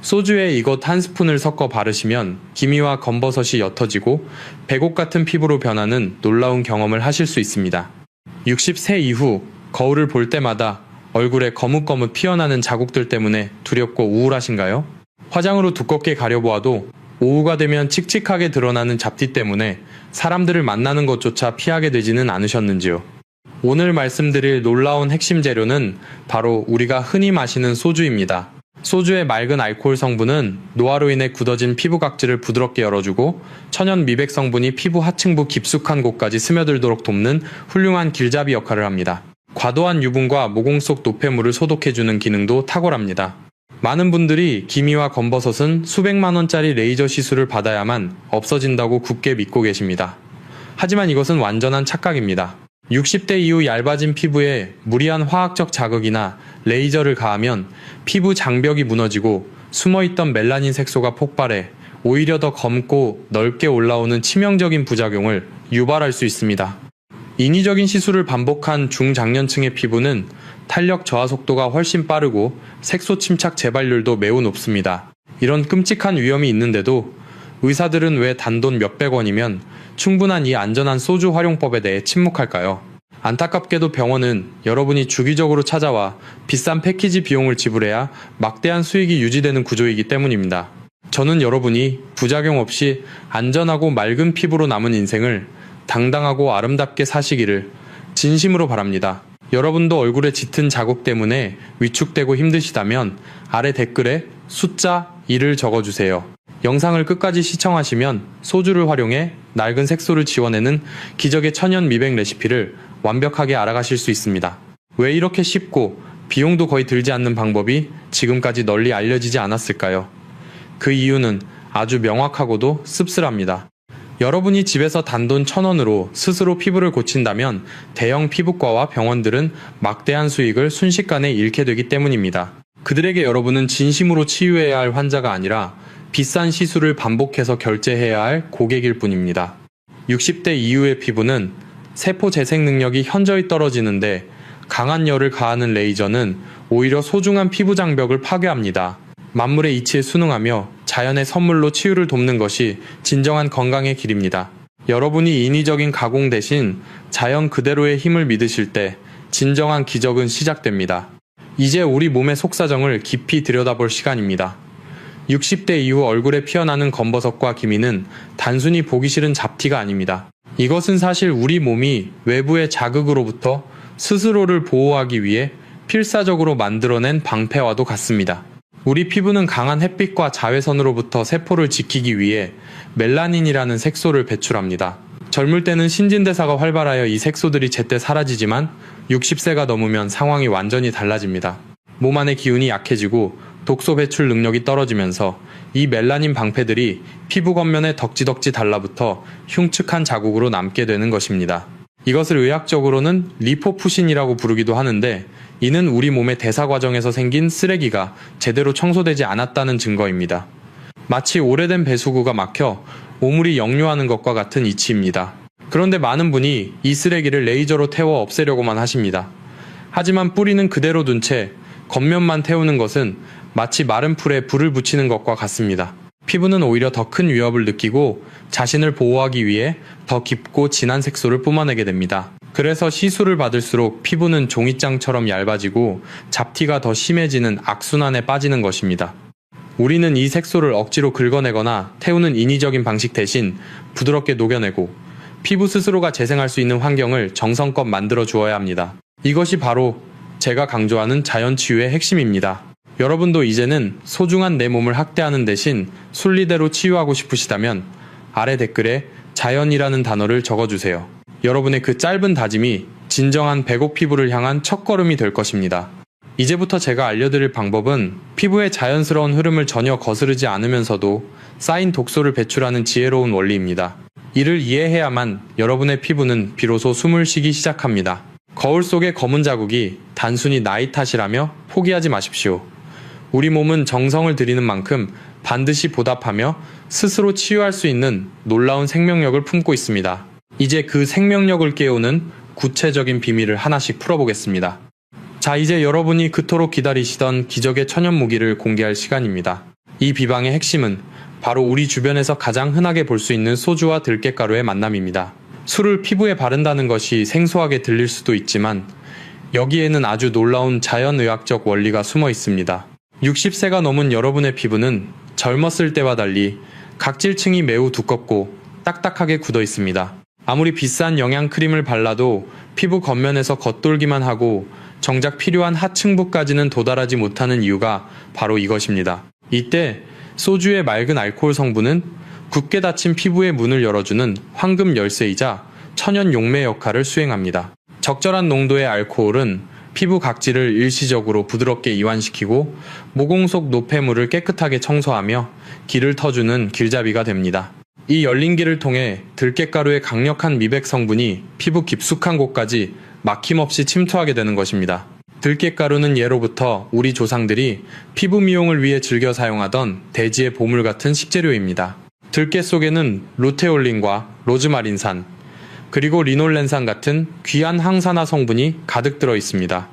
소주에 이것 한 스푼을 섞어 바르시면 기미와 검버섯이 옅어지고 백옥 같은 피부로 변하는 놀라운 경험을 하실 수 있습니다. 60세 이후 거울을 볼 때마다 얼굴에 거뭇거뭇 피어나는 자국들 때문에 두렵고 우울하신가요? 화장으로 두껍게 가려보아도 오후가 되면 칙칙하게 드러나는 잡티 때문에 사람들을 만나는 것조차 피하게 되지는 않으셨는지요? 오늘 말씀드릴 놀라운 핵심 재료는 바로 우리가 흔히 마시는 소주입니다. 소주의 맑은 알코올 성분은 노화로 인해 굳어진 피부 각질을 부드럽게 열어주고 천연 미백 성분이 피부 하층부 깊숙한 곳까지 스며들도록 돕는 훌륭한 길잡이 역할을 합니다. 과도한 유분과 모공 속 노폐물을 소독해주는 기능도 탁월합니다. 많은 분들이 기미와 검버섯은 수백만 원짜리 레이저 시술을 받아야만 없어진다고 굳게 믿고 계십니다. 하지만 이것은 완전한 착각입니다. 60대 이후 얇아진 피부에 무리한 화학적 자극이나 레이저를 가하면 피부 장벽이 무너지고 숨어있던 멜라닌 색소가 폭발해 오히려 더 검고 넓게 올라오는 치명적인 부작용을 유발할 수 있습니다. 인위적인 시술을 반복한 중장년층의 피부는 탄력 저하 속도가 훨씬 빠르고 색소 침착 재발률도 매우 높습니다. 이런 끔찍한 위험이 있는데도 의사들은 왜 단돈 몇백 원이면 충분한 이 안전한 소주 활용법에 대해 침묵할까요? 안타깝게도 병원은 여러분이 주기적으로 찾아와 비싼 패키지 비용을 지불해야 막대한 수익이 유지되는 구조이기 때문입니다. 저는 여러분이 부작용 없이 안전하고 맑은 피부로 남은 인생을 당당하고 아름답게 사시기를 진심으로 바랍니다. 여러분도 얼굴에 짙은 자국 때문에 위축되고 힘드시다면 아래 댓글에 숫자 1을 적어주세요. 영상을 끝까지 시청하시면 소주를 활용해 낡은 색소를 지워내는 기적의 천연 미백 레시피를 완벽하게 알아가실 수 있습니다. 왜 이렇게 쉽고 비용도 거의 들지 않는 방법이 지금까지 널리 알려지지 않았을까요? 그 이유는 아주 명확하고도 씁쓸합니다. 여러분이 집에서 단돈 1,000원으로 스스로 피부를 고친다면 대형 피부과와 병원들은 막대한 수익을 순식간에 잃게 되기 때문입니다. 그들에게 여러분은 진심으로 치유해야 할 환자가 아니라 비싼 시술을 반복해서 결제해야 할 고객일 뿐입니다. 60대 이후의 피부는 세포 재생 능력이 현저히 떨어지는데 강한 열을 가하는 레이저는 오히려 소중한 피부 장벽을 파괴합니다. 만물의 이치에 순응하며 자연의 선물로 치유를 돕는 것이 진정한 건강의 길입니다. 여러분이 인위적인 가공 대신 자연 그대로의 힘을 믿으실 때 진정한 기적은 시작됩니다. 이제 우리 몸의 속사정을 깊이 들여다볼 시간입니다. 60대 이후 얼굴에 피어나는 검버섯과 기미는 단순히 보기 싫은 잡티가 아닙니다. 이것은 사실 우리 몸이 외부의 자극으로부터 스스로를 보호하기 위해 필사적으로 만들어낸 방패와도 같습니다. 우리 피부는 강한 햇빛과 자외선으로부터 세포를 지키기 위해 멜라닌이라는 색소를 배출합니다. 젊을 때는 신진대사가 활발하여 이 색소들이 제때 사라지지만 60세가 넘으면 상황이 완전히 달라집니다. 몸 안의 기운이 약해지고 독소 배출 능력이 떨어지면서 이 멜라닌 방패들이 피부 겉면에 덕지덕지 달라붙어 흉측한 자국으로 남게 되는 것입니다. 이것을 의학적으로는 리포푸신이라고 부르기도 하는데 이는 우리 몸의 대사 과정에서 생긴 쓰레기가 제대로 청소되지 않았다는 증거입니다. 마치 오래된 배수구가 막혀 오물이 역류하는 것과 같은 이치입니다. 그런데 많은 분이 이 쓰레기를 레이저로 태워 없애려고만 하십니다. 하지만 뿌리는 그대로 둔 채 겉면만 태우는 것은 마치 마른 풀에 불을 붙이는 것과 같습니다. 피부는 오히려 더 큰 위협을 느끼고 자신을 보호하기 위해 더 깊고 진한 색소를 뿜어내게 됩니다. 그래서 시술을 받을수록 피부는 종이장처럼 얇아지고 잡티가 더 심해지는 악순환에 빠지는 것입니다. 우리는 이 색소를 억지로 긁어내거나 태우는 인위적인 방식 대신 부드럽게 녹여내고 피부 스스로가 재생할 수 있는 환경을 정성껏 만들어 주어야 합니다. 이것이 바로 제가 강조하는 자연치유의 핵심입니다. 여러분도 이제는 소중한 내 몸을 학대하는 대신 순리대로 치유하고 싶으시다면 아래 댓글에 자연이라는 단어를 적어주세요. 여러분의 그 짧은 다짐이 진정한 백옥 피부를 향한 첫걸음이 될 것입니다. 이제부터 제가 알려드릴 방법은 피부의 자연스러운 흐름을 전혀 거스르지 않으면서도 쌓인 독소를 배출하는 지혜로운 원리입니다. 이를 이해해야만 여러분의 피부는 비로소 숨을 쉬기 시작합니다. 거울 속의 검은 자국이 단순히 나이 탓이라며 포기하지 마십시오. 우리 몸은 정성을 들이는 만큼 반드시 보답하며 스스로 치유할 수 있는 놀라운 생명력을 품고 있습니다. 이제 그 생명력을 깨우는 구체적인 비밀을 하나씩 풀어보겠습니다. 자, 이제 여러분이 그토록 기다리시던 기적의 천연 무기를 공개할 시간입니다. 이 비방의 핵심은 바로 우리 주변에서 가장 흔하게 볼 수 있는 소주와 들깨가루의 만남입니다. 술을 피부에 바른다는 것이 생소하게 들릴 수도 있지만 여기에는 아주 놀라운 자연의학적 원리가 숨어 있습니다. 60세가 넘은 여러분의 피부는 젊었을 때와 달리 각질층이 매우 두껍고 딱딱하게 굳어 있습니다. 아무리 비싼 영양크림을 발라도 피부 겉면에서 겉돌기만 하고 정작 필요한 하층부까지는 도달하지 못하는 이유가 바로 이것입니다. 이때 소주의 맑은 알코올 성분은 굳게 닫힌 피부의 문을 열어주는 황금 열쇠이자 천연 용매 역할을 수행합니다. 적절한 농도의 알코올은 피부 각질을 일시적으로 부드럽게 이완시키고 모공 속 노폐물을 깨끗하게 청소하며 길을 터주는 길잡이가 됩니다. 이 열린 길을 통해 들깨가루의 강력한 미백 성분이 피부 깊숙한 곳까지 막힘없이 침투하게 되는 것입니다. 들깨가루는 예로부터 우리 조상들이 피부 미용을 위해 즐겨 사용하던 대지의 보물 같은 식재료입니다. 들깨 속에는 루테올린과 로즈마린산, 그리고 리놀렌산 같은 귀한 항산화 성분이 가득 들어 있습니다.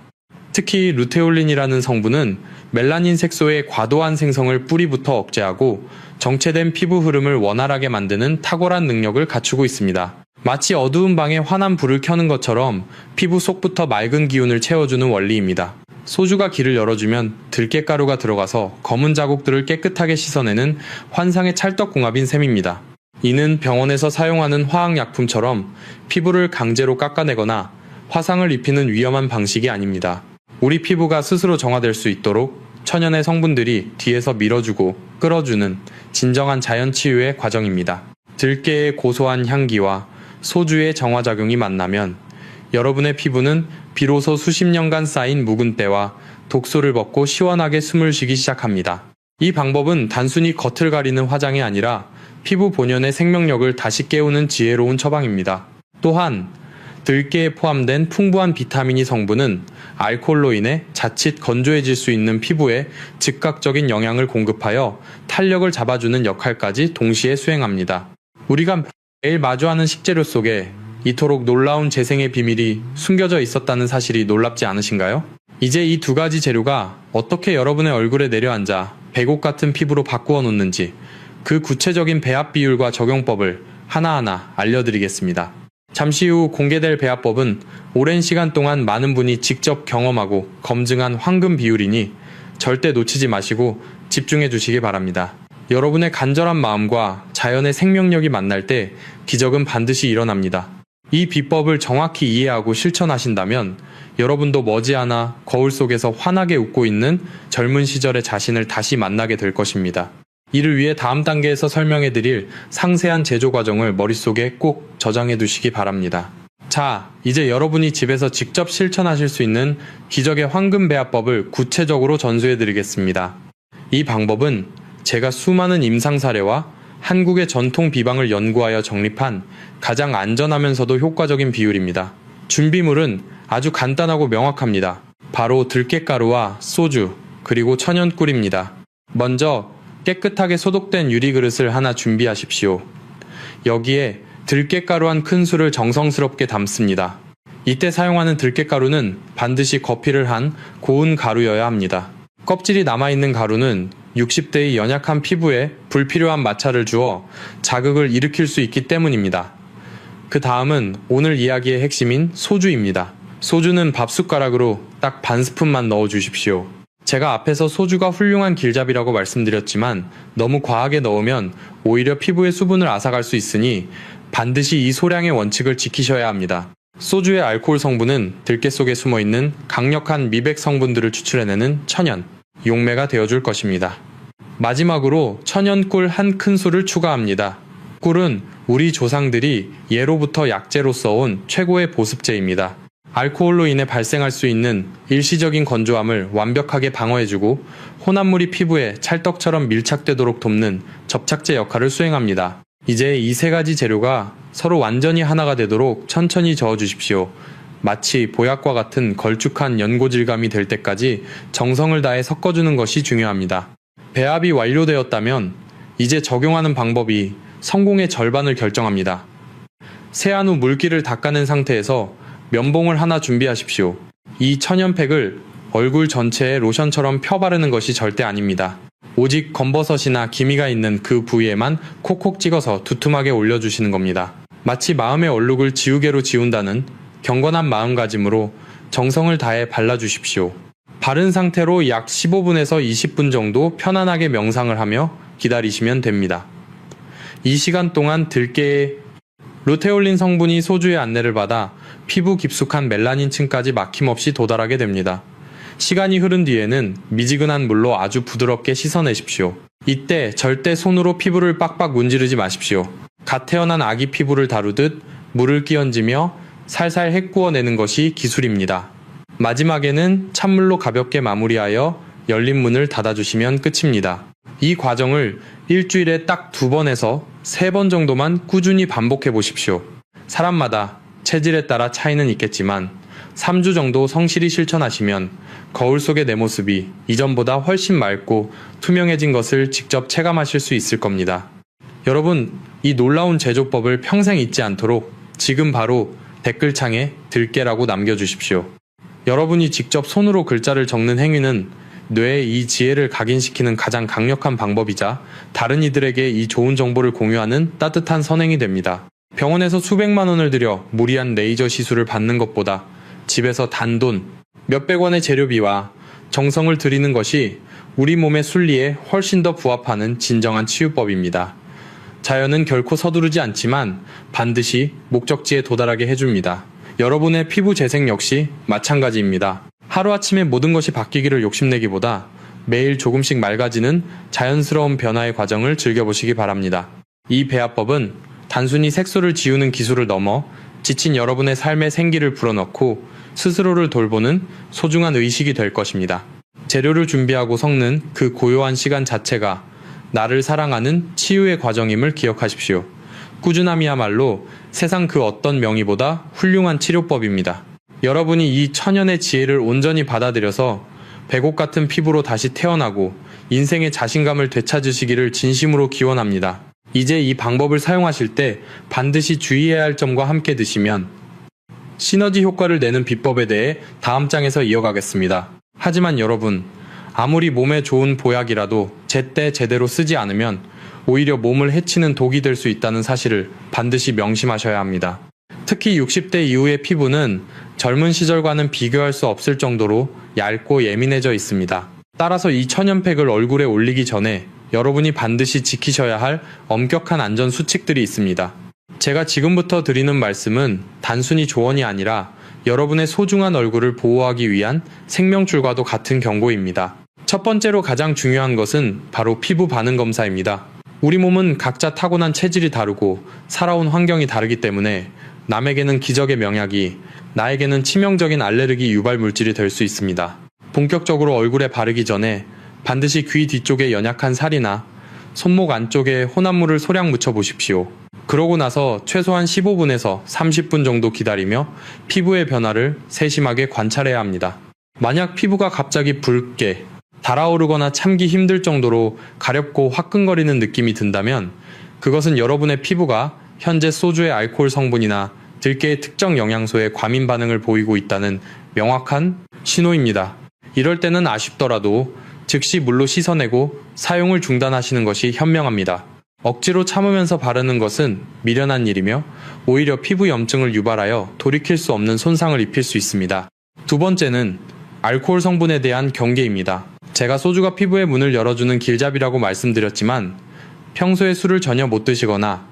특히 루테올린이라는 성분은 멜라닌 색소의 과도한 생성을 뿌리부터 억제하고 정체된 피부 흐름을 원활하게 만드는 탁월한 능력을 갖추고 있습니다. 마치 어두운 방에 환한 불을 켜는 것처럼 피부 속부터 맑은 기운을 채워주는 원리입니다. 소주가 길을 열어주면 들깨가루가 들어가서 검은 자국들을 깨끗하게 씻어내는 환상의 찰떡궁합인 셈입니다. 이는 병원에서 사용하는 화학약품처럼 피부를 강제로 깎아내거나 화상을 입히는 위험한 방식이 아닙니다. 우리 피부가 스스로 정화될 수 있도록 천연의 성분들이 뒤에서 밀어주고 끌어주는 진정한 자연치유의 과정입니다. 들깨의 고소한 향기와 소주의 정화작용이 만나면 여러분의 피부는 비로소 수십 년간 쌓인 묵은 때와 독소를 벗고 시원하게 숨을 쉬기 시작합니다. 이 방법은 단순히 겉을 가리는 화장이 아니라 피부 본연의 생명력을 다시 깨우는 지혜로운 처방입니다. 또한 들깨에 포함된 풍부한 비타민이 성분은 알코올로 인해 자칫 건조해질 수 있는 피부에 즉각적인 영양을 공급하여 탄력을 잡아주는 역할까지 동시에 수행합니다. 우리가 매일 마주하는 식재료 속에 이토록 놀라운 재생의 비밀이 숨겨져 있었다는 사실이 놀랍지 않으신가요? 이제 이 두 가지 재료가 어떻게 여러분의 얼굴에 내려앉아 백옥 같은 피부로 바꾸어 놓는지 그 구체적인 배합 비율과 적용법을 하나하나 알려드리겠습니다. 잠시 후 공개될 배합법은 오랜 시간 동안 많은 분이 직접 경험하고 검증한 황금 비율이니 절대 놓치지 마시고 집중해 주시기 바랍니다. 여러분의 간절한 마음과 자연의 생명력이 만날 때 기적은 반드시 일어납니다. 이 비법을 정확히 이해하고 실천하신다면 여러분도 머지않아 거울 속에서 환하게 웃고 있는 젊은 시절의 자신을 다시 만나게 될 것입니다. 이를 위해 다음 단계에서 설명해드릴 상세한 제조 과정을 머릿속에 꼭 저장해 두시기 바랍니다. 자, 이제 여러분이 집에서 직접 실천하실 수 있는 기적의 황금 배합법을 구체적으로 전수해드리겠습니다. 이 방법은 제가 수많은 임상 사례와 한국의 전통 비방을 연구하여 정립한 가장 안전하면서도 효과적인 비율입니다. 준비물은 아주 간단하고 명확합니다. 바로 들깨가루와 소주, 그리고 천연꿀입니다. 먼저 깨끗하게 소독된 유리그릇을 하나 준비하십시오. 여기에 들깨가루 한 큰술을 정성스럽게 담습니다. 이때 사용하는 들깨가루는 반드시 거피를 한 고운 가루여야 합니다. 껍질이 남아있는 가루는 60대의 연약한 피부에 불필요한 마찰을 주어 자극을 일으킬 수 있기 때문입니다. 그 다음은 오늘 이야기의 핵심인 소주입니다. 소주는 밥숟가락으로 딱 반 스푼만 넣어주십시오. 제가 앞에서 소주가 훌륭한 길잡이라고 말씀드렸지만 너무 과하게 넣으면 오히려 피부의 수분을 앗아갈 수 있으니 반드시 이 소량의 원칙을 지키셔야 합니다. 소주의 알코올 성분은 들깨 속에 숨어있는 강력한 미백 성분들을 추출해내는 천연, 용매가 되어줄 것입니다. 마지막으로 천연꿀 한 큰술을 추가합니다. 꿀은 우리 조상들이 예로부터 약재로 써온 최고의 보습제입니다. 알코올로 인해 발생할 수 있는 일시적인 건조함을 완벽하게 방어해주고 혼합물이 피부에 찰떡처럼 밀착되도록 돕는 접착제 역할을 수행합니다. 이제 이 세 가지 재료가 서로 완전히 하나가 되도록 천천히 저어주십시오. 마치 보약과 같은 걸쭉한 연고 질감이 될 때까지 정성을 다해 섞어주는 것이 중요합니다. 배합이 완료되었다면 이제 적용하는 방법이 성공의 절반을 결정합니다. 세안 후 물기를 닦아낸 상태에서 면봉을 하나 준비하십시오. 이 천연팩을 얼굴 전체에 로션처럼 펴 바르는 것이 절대 아닙니다. 오직 검버섯이나 기미가 있는 그 부위에만 콕콕 찍어서 두툼하게 올려주시는 겁니다. 마치 마음의 얼룩을 지우개로 지운다는 경건한 마음가짐으로 정성을 다해 발라주십시오. 바른 상태로 약 15분에서 20분 정도 편안하게 명상을 하며 기다리시면 됩니다. 이 시간 동안 들깨의 루테올린 성분이 소주의 안내를 받아 피부 깊숙한 멜라닌층까지 막힘없이 도달하게 됩니다. 시간이 흐른 뒤에는 미지근한 물로 아주 부드럽게 씻어내십시오. 이때 절대 손으로 피부를 빡빡 문지르지 마십시오. 갓 태어난 아기 피부를 다루듯 물을 끼얹으며 살살 헹구어내는 것이 기술입니다. 마지막에는 찬물로 가볍게 마무리하여 열린 문을 닫아주시면 끝입니다. 이 과정을 일주일에 딱 2번에서 3번 정도만 꾸준히 반복해 보십시오. 사람마다 체질에 따라 차이는 있겠지만 3주 정도 성실히 실천하시면 거울 속의 내 모습이 이전보다 훨씬 맑고 투명해진 것을 직접 체감하실 수 있을 겁니다. 여러분, 이 놀라운 제조법을 평생 잊지 않도록 지금 바로 댓글창에 들깨라고 남겨주십시오. 여러분이 직접 손으로 글자를 적는 행위는 뇌에 이 지혜를 각인시키는 가장 강력한 방법이자 다른 이들에게 이 좋은 정보를 공유하는 따뜻한 선행이 됩니다. 병원에서 수백만 원을 들여 무리한 레이저 시술을 받는 것보다 집에서 단돈 몇백 원의 재료비와 정성을 들이는 것이 우리 몸의 순리에 훨씬 더 부합하는 진정한 치유법입니다. 자연은 결코 서두르지 않지만 반드시 목적지에 도달하게 해줍니다. 여러분의 피부 재생 역시 마찬가지입니다. 하루아침에 모든 것이 바뀌기를 욕심내기보다 매일 조금씩 맑아지는 자연스러운 변화의 과정을 즐겨보시기 바랍니다. 이 배합법은 단순히 색소를 지우는 기술을 넘어 지친 여러분의 삶에 생기를 불어넣고 스스로를 돌보는 소중한 의식이 될 것입니다. 재료를 준비하고 섞는 그 고요한 시간 자체가 나를 사랑하는 치유의 과정임을 기억하십시오. 꾸준함이야말로 세상 그 어떤 명의보다 훌륭한 치료법입니다. 여러분이 이 천연의 지혜를 온전히 받아들여서 백옥 같은 피부로 다시 태어나고 인생의 자신감을 되찾으시기를 진심으로 기원합니다. 이제 이 방법을 사용하실 때 반드시 주의해야 할 점과 함께 드시면 시너지 효과를 내는 비법에 대해 다음 장에서 이어가겠습니다. 하지만 여러분, 아무리 몸에 좋은 보약이라도 제때 제대로 쓰지 않으면 오히려 몸을 해치는 독이 될 수 있다는 사실을 반드시 명심하셔야 합니다. 특히 60대 이후의 피부는 젊은 시절과는 비교할 수 없을 정도로 얇고 예민해져 있습니다. 따라서 이 천연팩을 얼굴에 올리기 전에 여러분이 반드시 지키셔야 할 엄격한 안전 수칙들이 있습니다. 제가 지금부터 드리는 말씀은 단순히 조언이 아니라 여러분의 소중한 얼굴을 보호하기 위한 생명줄과도 같은 경고입니다. 첫 번째로 가장 중요한 것은 바로 피부 반응 검사입니다. 우리 몸은 각자 타고난 체질이 다르고 살아온 환경이 다르기 때문에 남에게는 기적의 명약이, 나에게는 치명적인 알레르기 유발 물질이 될 수 있습니다. 본격적으로 얼굴에 바르기 전에 반드시 귀 뒤쪽에 연약한 살이나 손목 안쪽에 혼합물을 소량 묻혀보십시오. 그러고 나서 최소한 15분에서 30분 정도 기다리며 피부의 변화를 세심하게 관찰해야 합니다. 만약 피부가 갑자기 붉게, 달아오르거나 참기 힘들 정도로 가렵고 화끈거리는 느낌이 든다면 그것은 여러분의 피부가 현재 소주의 알코올 성분이나 들깨의 특정 영양소에 과민 반응을 보이고 있다는 명확한 신호입니다. 이럴 때는 아쉽더라도 즉시 물로 씻어내고 사용을 중단하시는 것이 현명합니다. 억지로 참으면서 바르는 것은 미련한 일이며 오히려 피부 염증을 유발하여 돌이킬 수 없는 손상을 입힐 수 있습니다. 두 번째는 알코올 성분에 대한 경계입니다. 제가 소주가 피부의 문을 열어주는 길잡이라고 말씀드렸지만 평소에 술을 전혀 못 드시거나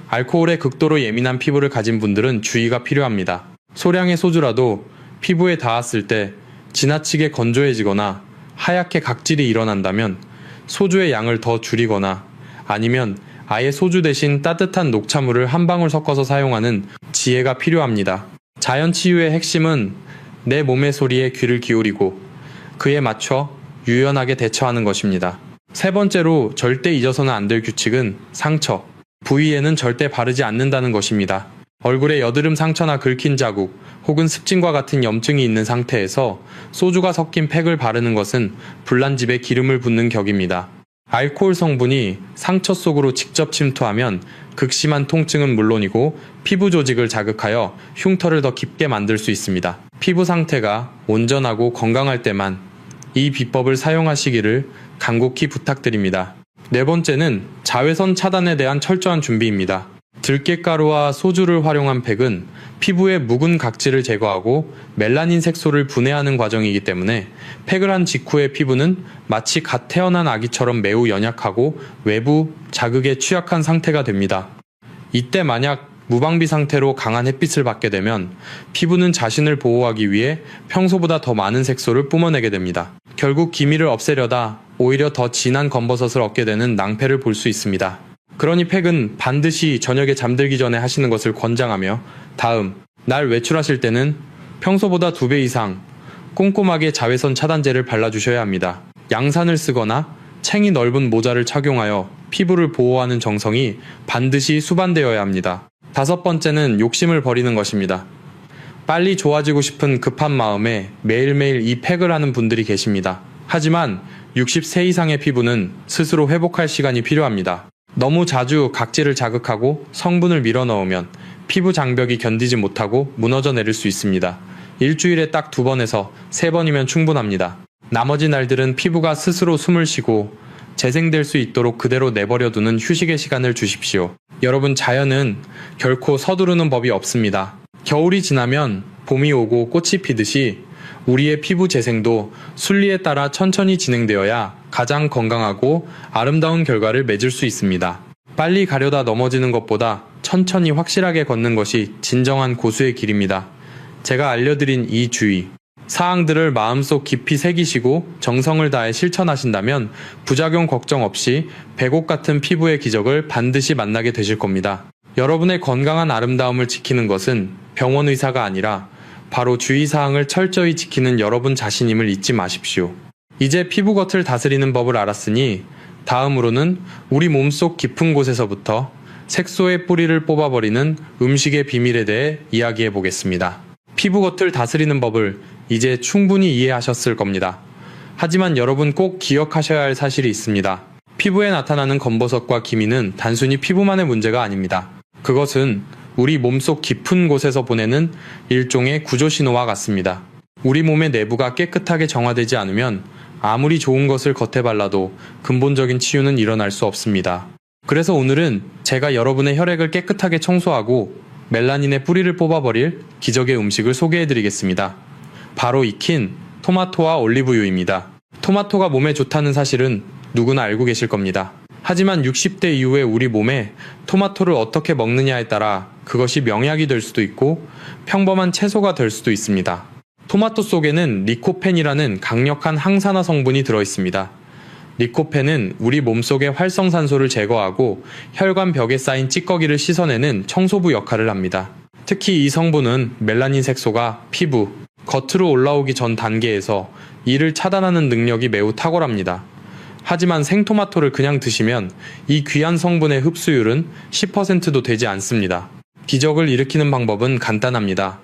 알코올에 극도로 예민한 피부를 가진 분들은 주의가 필요합니다. 소량의 소주라도 피부에 닿았을 때 지나치게 건조해지거나 하얗게 각질이 일어난다면 소주의 양을 더 줄이거나 아니면 아예 소주 대신 따뜻한 녹차물을 한 방울 섞어서 사용하는 지혜가 필요합니다. 자연치유의 핵심은 내 몸의 소리에 귀를 기울이고 그에 맞춰 유연하게 대처하는 것입니다. 세 번째로 절대 잊어서는 안 될 규칙은 상처, 부위에는 절대 바르지 않는다는 것입니다. 얼굴에 여드름 상처나 긁힌 자국 혹은 습진과 같은 염증이 있는 상태에서 소주가 섞인 팩을 바르는 것은 불난집에 기름을 붓는 격입니다. 알코올 성분이 상처 속으로 직접 침투하면 극심한 통증은 물론이고 피부 조직을 자극하여 흉터를 더 깊게 만들 수 있습니다. 피부 상태가 온전하고 건강할 때만 이 비법을 사용하시기를 간곡히 부탁드립니다. 네 번째는 자외선 차단에 대한 철저한 준비입니다. 들깨가루와 소주를 활용한 팩은 피부의 묵은 각질을 제거하고 멜라닌 색소를 분해하는 과정이기 때문에 팩을 한 직후의 피부는 마치 갓 태어난 아기처럼 매우 연약하고 외부 자극에 취약한 상태가 됩니다. 이때 만약 무방비 상태로 강한 햇빛을 받게 되면 피부는 자신을 보호하기 위해 평소보다 더 많은 색소를 뿜어내게 됩니다. 결국 기미를 없애려다 오히려 더 진한 검버섯을 얻게 되는 낭패를 볼 수 있습니다. 그러니 팩은 반드시 저녁에 잠들기 전에 하시는 것을 권장하며 다음 날 외출하실 때는 평소보다 2배 이상 꼼꼼하게 자외선 차단제를 발라주셔야 합니다. 양산을 쓰거나 챙이 넓은 모자를 착용하여 피부를 보호하는 정성이 반드시 수반되어야 합니다. 다섯 번째는 욕심을 버리는 것입니다. 빨리 좋아지고 싶은 급한 마음에 매일매일 이 팩을 하는 분들이 계십니다. 하지만 60세 이상의 피부는 스스로 회복할 시간이 필요합니다. 너무 자주 각질을 자극하고 성분을 밀어넣으면 피부 장벽이 견디지 못하고 무너져 내릴 수 있습니다. 일주일에 딱 2번에서 3번이면 충분합니다. 나머지 날들은 피부가 스스로 숨을 쉬고 재생될 수 있도록 그대로 내버려 두는 휴식의 시간을 주십시오. 여러분, 자연은 결코 서두르는 법이 없습니다. 겨울이 지나면 봄이 오고 꽃이 피듯이 우리의 피부 재생도 순리에 따라 천천히 진행되어야 가장 건강하고 아름다운 결과를 맺을 수 있습니다. 빨리 가려다 넘어지는 것보다 천천히 확실하게 걷는 것이 진정한 고수의 길입니다. 제가 알려드린 이 주의 사항들을 마음속 깊이 새기시고 정성을 다해 실천하신다면 부작용 걱정 없이 백옥 같은 피부의 기적을 반드시 만나게 되실 겁니다. 여러분의 건강한 아름다움을 지키는 것은 병원 의사가 아니라 바로 주의사항을 철저히 지키는 여러분 자신임을 잊지 마십시오. 이제 피부 겉을 다스리는 법을 알았으니 다음으로는 우리 몸속 깊은 곳에서부터 색소의 뿌리를 뽑아버리는 음식의 비밀에 대해 이야기해 보겠습니다. 피부 겉을 다스리는 법을 이제 충분히 이해하셨을 겁니다. 하지만 여러분 꼭 기억하셔야 할 사실이 있습니다. 피부에 나타나는 검버섯과 기미는 단순히 피부만의 문제가 아닙니다. 그것은 우리 몸속 깊은 곳에서 보내는 일종의 구조신호와 같습니다. 우리 몸의 내부가 깨끗하게 정화되지 않으면 아무리 좋은 것을 겉에 발라도 근본적인 치유는 일어날 수 없습니다. 그래서 오늘은 제가 여러분의 혈액을 깨끗하게 청소하고 멜라닌의 뿌리를 뽑아버릴 기적의 음식을 소개해드리겠습니다. 바로 익힌 토마토와 올리브유입니다. 토마토가 몸에 좋다는 사실은 누구나 알고 계실 겁니다. 하지만 60대 이후에 우리 몸에 토마토를 어떻게 먹느냐에 따라 그것이 명약이 될 수도 있고 평범한 채소가 될 수도 있습니다. 토마토 속에는 리코펜이라는 강력한 항산화 성분이 들어있습니다. 리코펜은 우리 몸속의 활성산소를 제거하고 혈관 벽에 쌓인 찌꺼기를 씻어내는 청소부 역할을 합니다. 특히 이 성분은 멜라닌 색소가 피부, 겉으로 올라오기 전 단계에서 이를 차단하는 능력이 매우 탁월합니다. 하지만 생토마토를 그냥 드시면 이 귀한 성분의 흡수율은 10%도 되지 않습니다. 기적을 일으키는 방법은 간단합니다.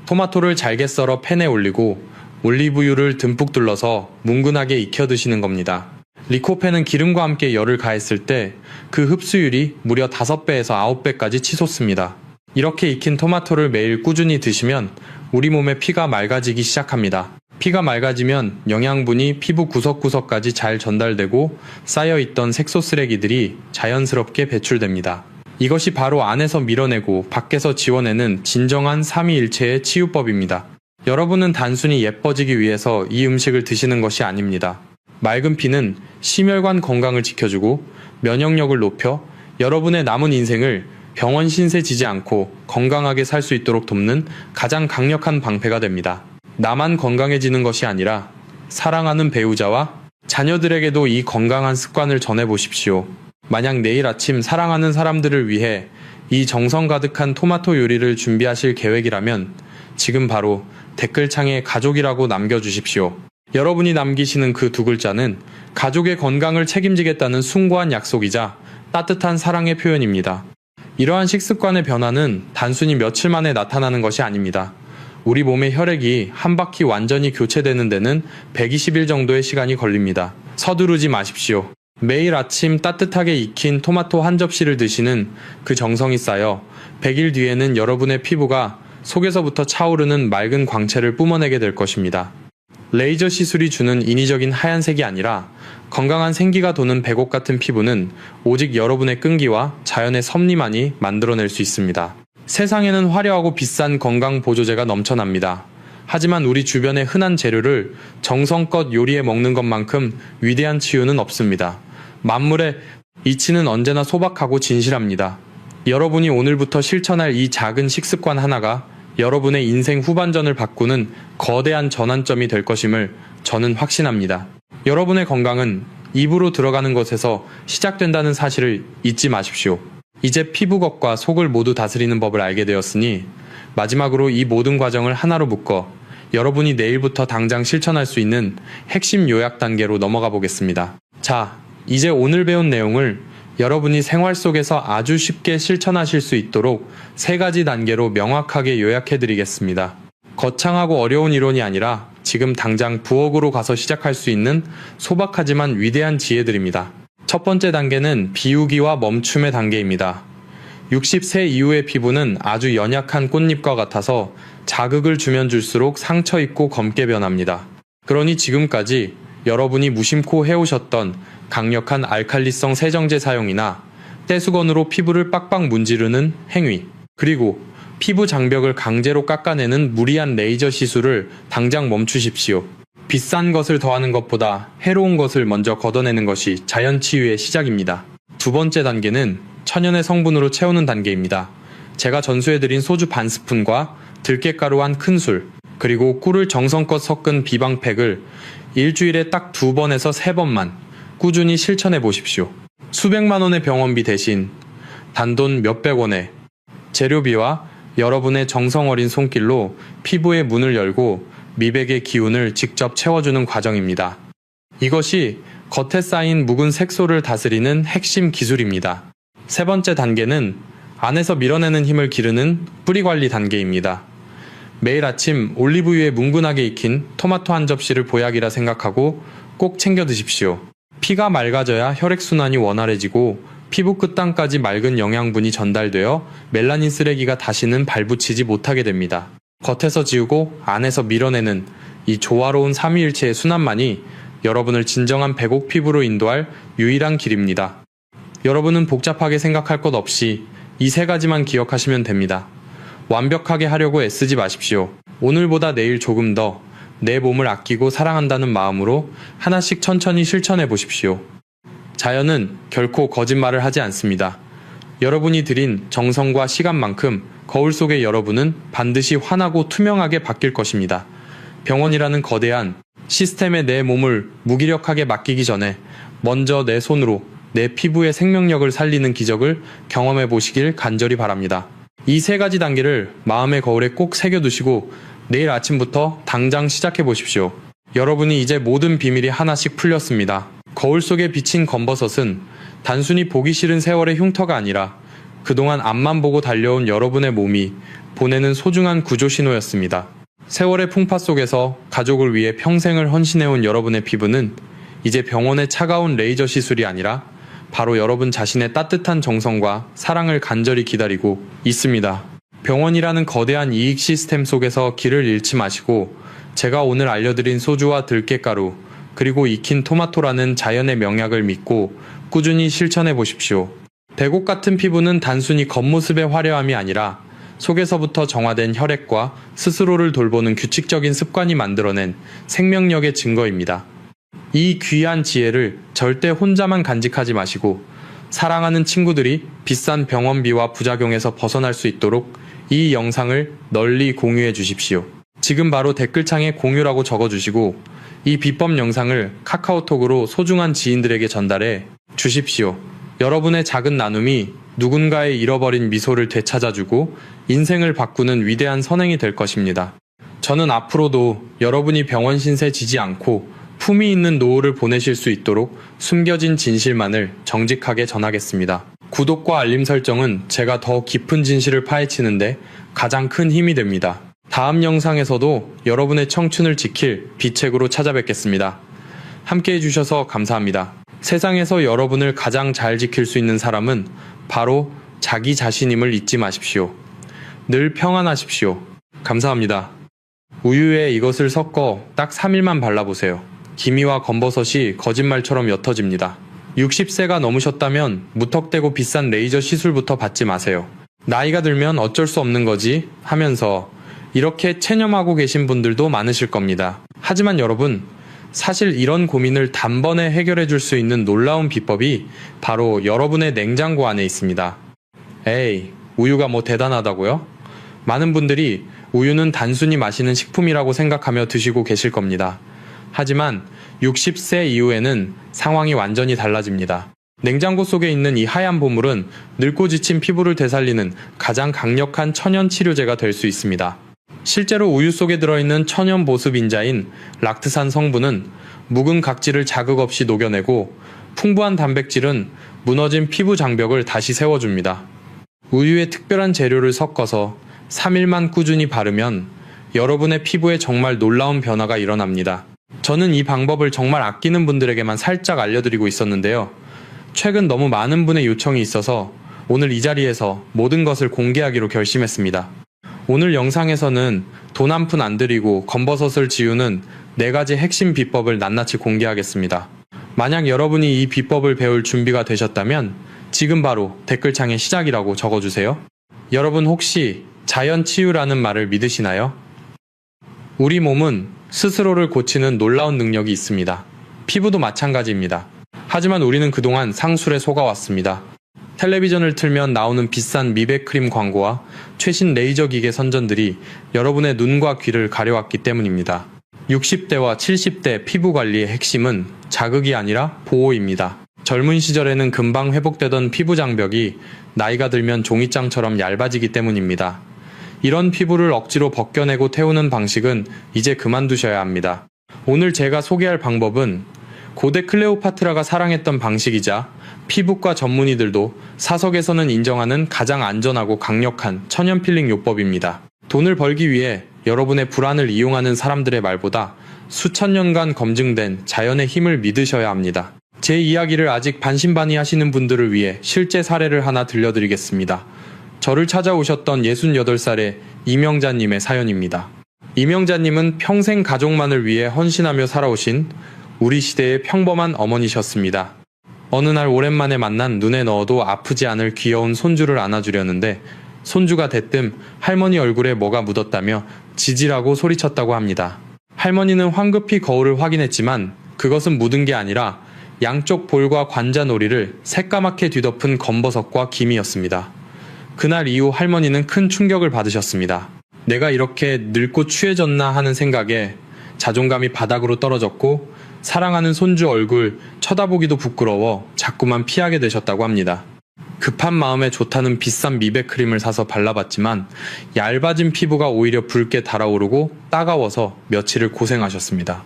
토마토를 잘게 썰어 팬에 올리고 올리브유를 듬뿍 둘러서 뭉근하게 익혀 드시는 겁니다. 리코펜은 기름과 함께 열을 가했을 때 그 흡수율이 무려 5배에서 9배까지 치솟습니다. 이렇게 익힌 토마토를 매일 꾸준히 드시면 우리 몸의 피가 맑아지기 시작합니다. 피가 맑아지면 영양분이 피부 구석구석까지 잘 전달되고 쌓여있던 색소 쓰레기들이 자연스럽게 배출됩니다. 이것이 바로 안에서 밀어내고 밖에서 지워내는 진정한 삼위일체의 치유법입니다. 여러분은 단순히 예뻐지기 위해서 이 음식을 드시는 것이 아닙니다. 맑은 피는 심혈관 건강을 지켜주고 면역력을 높여 여러분의 남은 인생을 병원 신세 지지 않고 건강하게 살 수 있도록 돕는 가장 강력한 방패가 됩니다. 나만 건강해지는 것이 아니라 사랑하는 배우자와 자녀들에게도 이 건강한 습관을 전해보십시오. 만약 내일 아침 사랑하는 사람들을 위해 이 정성 가득한 토마토 요리를 준비하실 계획이라면 지금 바로 댓글창에 가족이라고 남겨주십시오. 여러분이 남기시는 그 2글자는 가족의 건강을 책임지겠다는 숭고한 약속이자 따뜻한 사랑의 표현입니다. 이러한 식습관의 변화는 단순히 며칠 만에 나타나는 것이 아닙니다. 우리 몸의 혈액이 한 바퀴 완전히 교체되는 데는 120일 정도의 시간이 걸립니다. 서두르지 마십시오. 매일 아침 따뜻하게 익힌 토마토 한 접시를 드시는 그 정성이 쌓여 100일 뒤에는 여러분의 피부가 속에서부터 차오르는 맑은 광채를 뿜어내게 될 것입니다. 레이저 시술이 주는 인위적인 하얀색이 아니라 건강한 생기가 도는 백옥 같은 피부는 오직 여러분의 끈기와 자연의 섭리만이 만들어낼 수 있습니다. 세상에는 화려하고 비싼 건강 보조제가 넘쳐납니다. 하지만 우리 주변의 흔한 재료를 정성껏 요리해 먹는 것만큼 위대한 치유는 없습니다. 만물의 이치는 언제나 소박하고 진실합니다. 여러분이 오늘부터 실천할 이 작은 식습관 하나가 여러분의 인생 후반전을 바꾸는 거대한 전환점이 될 것임을 저는 확신합니다. 여러분의 건강은 입으로 들어가는 것에서 시작된다는 사실을 잊지 마십시오. 이제 피부겉과 속을 모두 다스리는 법을 알게 되었으니 마지막으로 이 모든 과정을 하나로 묶어 여러분이 내일부터 당장 실천할 수 있는 핵심 요약 단계로 넘어가 보겠습니다. 자, 이제 오늘 배운 내용을 여러분이 생활 속에서 아주 쉽게 실천하실 수 있도록 3가지 단계로 명확하게 요약해 드리겠습니다. 거창하고 어려운 이론이 아니라 지금 당장 부엌으로 가서 시작할 수 있는 소박하지만 위대한 지혜들입니다. 첫 번째 단계는 비우기와 멈춤의 단계입니다. 60세 이후의 피부는 아주 연약한 꽃잎과 같아서 자극을 주면 줄수록 상처 입고 검게 변합니다. 그러니 지금까지 여러분이 무심코 해오셨던 강력한 알칼리성 세정제 사용이나 떼수건으로 피부를 빡빡 문지르는 행위, 그리고 피부 장벽을 강제로 깎아내는 무리한 레이저 시술을 당장 멈추십시오. 비싼 것을 더하는 것보다 해로운 것을 먼저 걷어내는 것이 자연 치유의 시작입니다. 두 번째 단계는 천연의 성분으로 채우는 단계입니다. 제가 전수해드린 소주 반 스푼과 들깨가루 한 큰술, 그리고 꿀을 정성껏 섞은 비방팩을 일주일에 딱 2번에서 3번만 꾸준히 실천해 보십시오. 수백만 원의 병원비 대신 단돈 몇백 원의 재료비와 여러분의 정성 어린 손길로 피부의 문을 열고 미백의 기운을 직접 채워주는 과정입니다. 이것이 겉에 쌓인 묵은 색소를 다스리는 핵심 기술입니다. 세 번째 단계는 안에서 밀어내는 힘을 기르는 뿌리 관리 단계입니다. 매일 아침 올리브유에 뭉근하게 익힌 토마토 한 접시를 보약이라 생각하고 꼭 챙겨 드십시오. 피가 맑아져야 혈액순환이 원활해지고 피부 끝단까지 맑은 영양분이 전달되어 멜라닌 쓰레기가 다시는 발붙이지 못하게 됩니다. 겉에서 지우고 안에서 밀어내는 이 조화로운 삼위일체의 순환만이 여러분을 진정한 백옥 피부로 인도할 유일한 길입니다. 여러분은 복잡하게 생각할 것 없이 이 3가지만 기억하시면 됩니다. 완벽하게 하려고 애쓰지 마십시오. 오늘보다 내일 조금 더 내 몸을 아끼고 사랑한다는 마음으로 하나씩 천천히 실천해 보십시오. 자연은 결코 거짓말을 하지 않습니다. 여러분이 들인 정성과 시간만큼 거울 속의 여러분은 반드시 환하고 투명하게 바뀔 것입니다. 병원이라는 거대한 시스템에 내 몸을 무기력하게 맡기기 전에 먼저 내 손으로 내 피부의 생명력을 살리는 기적을 경험해 보시길 간절히 바랍니다. 이 3가지 단계를 마음의 거울에 꼭 새겨두시고 내일 아침부터 당장 시작해 보십시오. 여러분이 이제 모든 비밀이 하나씩 풀렸습니다. 거울 속에 비친 검버섯은 단순히 보기 싫은 세월의 흉터가 아니라 그동안 앞만 보고 달려온 여러분의 몸이 보내는 소중한 구조 신호였습니다. 세월의 풍파 속에서 가족을 위해 평생을 헌신해온 여러분의 피부는 이제 병원의 차가운 레이저 시술이 아니라 바로 여러분 자신의 따뜻한 정성과 사랑을 간절히 기다리고 있습니다. 병원이라는 거대한 이익 시스템 속에서 길을 잃지 마시고 제가 오늘 알려드린 소주와 들깨가루 그리고 익힌 토마토라는 자연의 명약을 믿고 꾸준히 실천해 보십시오. 백옥 같은 피부는 단순히 겉모습의 화려함이 아니라 속에서부터 정화된 혈액과 스스로를 돌보는 규칙적인 습관이 만들어낸 생명력의 증거입니다. 이 귀한 지혜를 절대 혼자만 간직하지 마시고 사랑하는 친구들이 비싼 병원비와 부작용에서 벗어날 수 있도록 이 영상을 널리 공유해 주십시오. 지금 바로 댓글창에 공유라고 적어주시고 이 비법 영상을 카카오톡으로 소중한 지인들에게 전달해 주십시오. 여러분의 작은 나눔이 누군가의 잃어버린 미소를 되찾아주고 인생을 바꾸는 위대한 선행이 될 것입니다. 저는 앞으로도 여러분이 병원 신세 지지 않고 품위 있는 노후를 보내실 수 있도록 숨겨진 진실만을 정직하게 전하겠습니다. 구독과 알림 설정은 제가 더 깊은 진실을 파헤치는데 가장 큰 힘이 됩니다. 다음 영상에서도 여러분의 청춘을 지킬 비책으로 찾아뵙겠습니다. 함께 해주셔서 감사합니다. 세상에서 여러분을 가장 잘 지킬 수 있는 사람은 바로 자기 자신임을 잊지 마십시오. 늘 평안하십시오. 감사합니다. 우유에 이것을 섞어 딱 3일만 발라보세요. 기미와 검버섯이 거짓말처럼 옅어집니다. 60세가 넘으셨다면 무턱대고 비싼 레이저 시술부터 받지 마세요. 나이가 들면 어쩔 수 없는 거지 하면서 이렇게 체념하고 계신 분들도 많으실 겁니다. 하지만 여러분, 사실 이런 고민을 단번에 해결해 줄 수 있는 놀라운 비법이 바로 여러분의 냉장고 안에 있습니다. 에이, 우유가 뭐 대단하다고요? 많은 분들이 우유는 단순히 마시는 식품이라고 생각하며 드시고 계실 겁니다. 하지만 60세 이후에는 상황이 완전히 달라집니다. 냉장고 속에 있는 이 하얀 보물은 늙고 지친 피부를 되살리는 가장 강력한 천연 치료제가 될 수 있습니다. 실제로 우유 속에 들어있는 천연 보습 인자인 락트산 성분은 묵은 각질을 자극 없이 녹여내고 풍부한 단백질은 무너진 피부 장벽을 다시 세워줍니다. 우유에 특별한 재료를 섞어서 3일만 꾸준히 바르면 여러분의 피부에 정말 놀라운 변화가 일어납니다. 저는 이 방법을 정말 아끼는 분들에게만 살짝 알려드리고 있었는데요. 최근 너무 많은 분의 요청이 있어서 오늘 이 자리에서 모든 것을 공개하기로 결심했습니다. 오늘 영상에서는 돈 한 푼 안 들이고 검버섯을 지우는 4가지 핵심 비법을 낱낱이 공개하겠습니다. 만약 여러분이 이 비법을 배울 준비가 되셨다면 지금 바로 댓글창에 시작이라고 적어주세요. 여러분 혹시 자연치유라는 말을 믿으시나요? 우리 몸은 스스로를 고치는 놀라운 능력이 있습니다. 피부도 마찬가지입니다. 하지만 우리는 그동안 상술에 속아왔습니다. 텔레비전을 틀면 나오는 비싼 미백 크림 광고와 최신 레이저 기계 선전들이 여러분의 눈과 귀를 가려왔기 때문입니다. 60대와 70대 피부 관리의 핵심은 자극이 아니라 보호입니다. 젊은 시절에는 금방 회복되던 피부 장벽이 나이가 들면 종이장처럼 얇아지기 때문입니다. 이런 피부를 억지로 벗겨내고 태우는 방식은 이제 그만두셔야 합니다. 오늘 제가 소개할 방법은 고대 클레오파트라가 사랑했던 방식이자 피부과 전문의들도 사석에서는 인정하는 가장 안전하고 강력한 천연 필링 요법입니다. 돈을 벌기 위해 여러분의 불안을 이용하는 사람들의 말보다 수천 년간 검증된 자연의 힘을 믿으셔야 합니다. 제 이야기를 아직 반신반의 하시는 분들을 위해 실제 사례를 하나 들려드리겠습니다. 저를 찾아오셨던 68살의 이명자님의 사연입니다. 이명자님은 평생 가족만을 위해 헌신하며 살아오신 우리 시대의 평범한 어머니셨습니다. 어느 날 오랜만에 만난 눈에 넣어도 아프지 않을 귀여운 손주를 안아주려는데 손주가 대뜸 할머니 얼굴에 뭐가 묻었다며 지지라고 소리쳤다고 합니다. 할머니는 황급히 거울을 확인했지만 그것은 묻은 게 아니라 양쪽 볼과 관자놀이를 새까맣게 뒤덮은 검버섯과 김이었습니다. 그날 이후 할머니는 큰 충격을 받으셨습니다. 내가 이렇게 늙고 추해졌나 하는 생각에 자존감이 바닥으로 떨어졌고 사랑하는 손주 얼굴 쳐다보기도 부끄러워 자꾸만 피하게 되셨다고 합니다. 급한 마음에 좋다는 비싼 미백 크림을 사서 발라봤지만 얇아진 피부가 오히려 붉게 달아오르고 따가워서 며칠을 고생하셨습니다.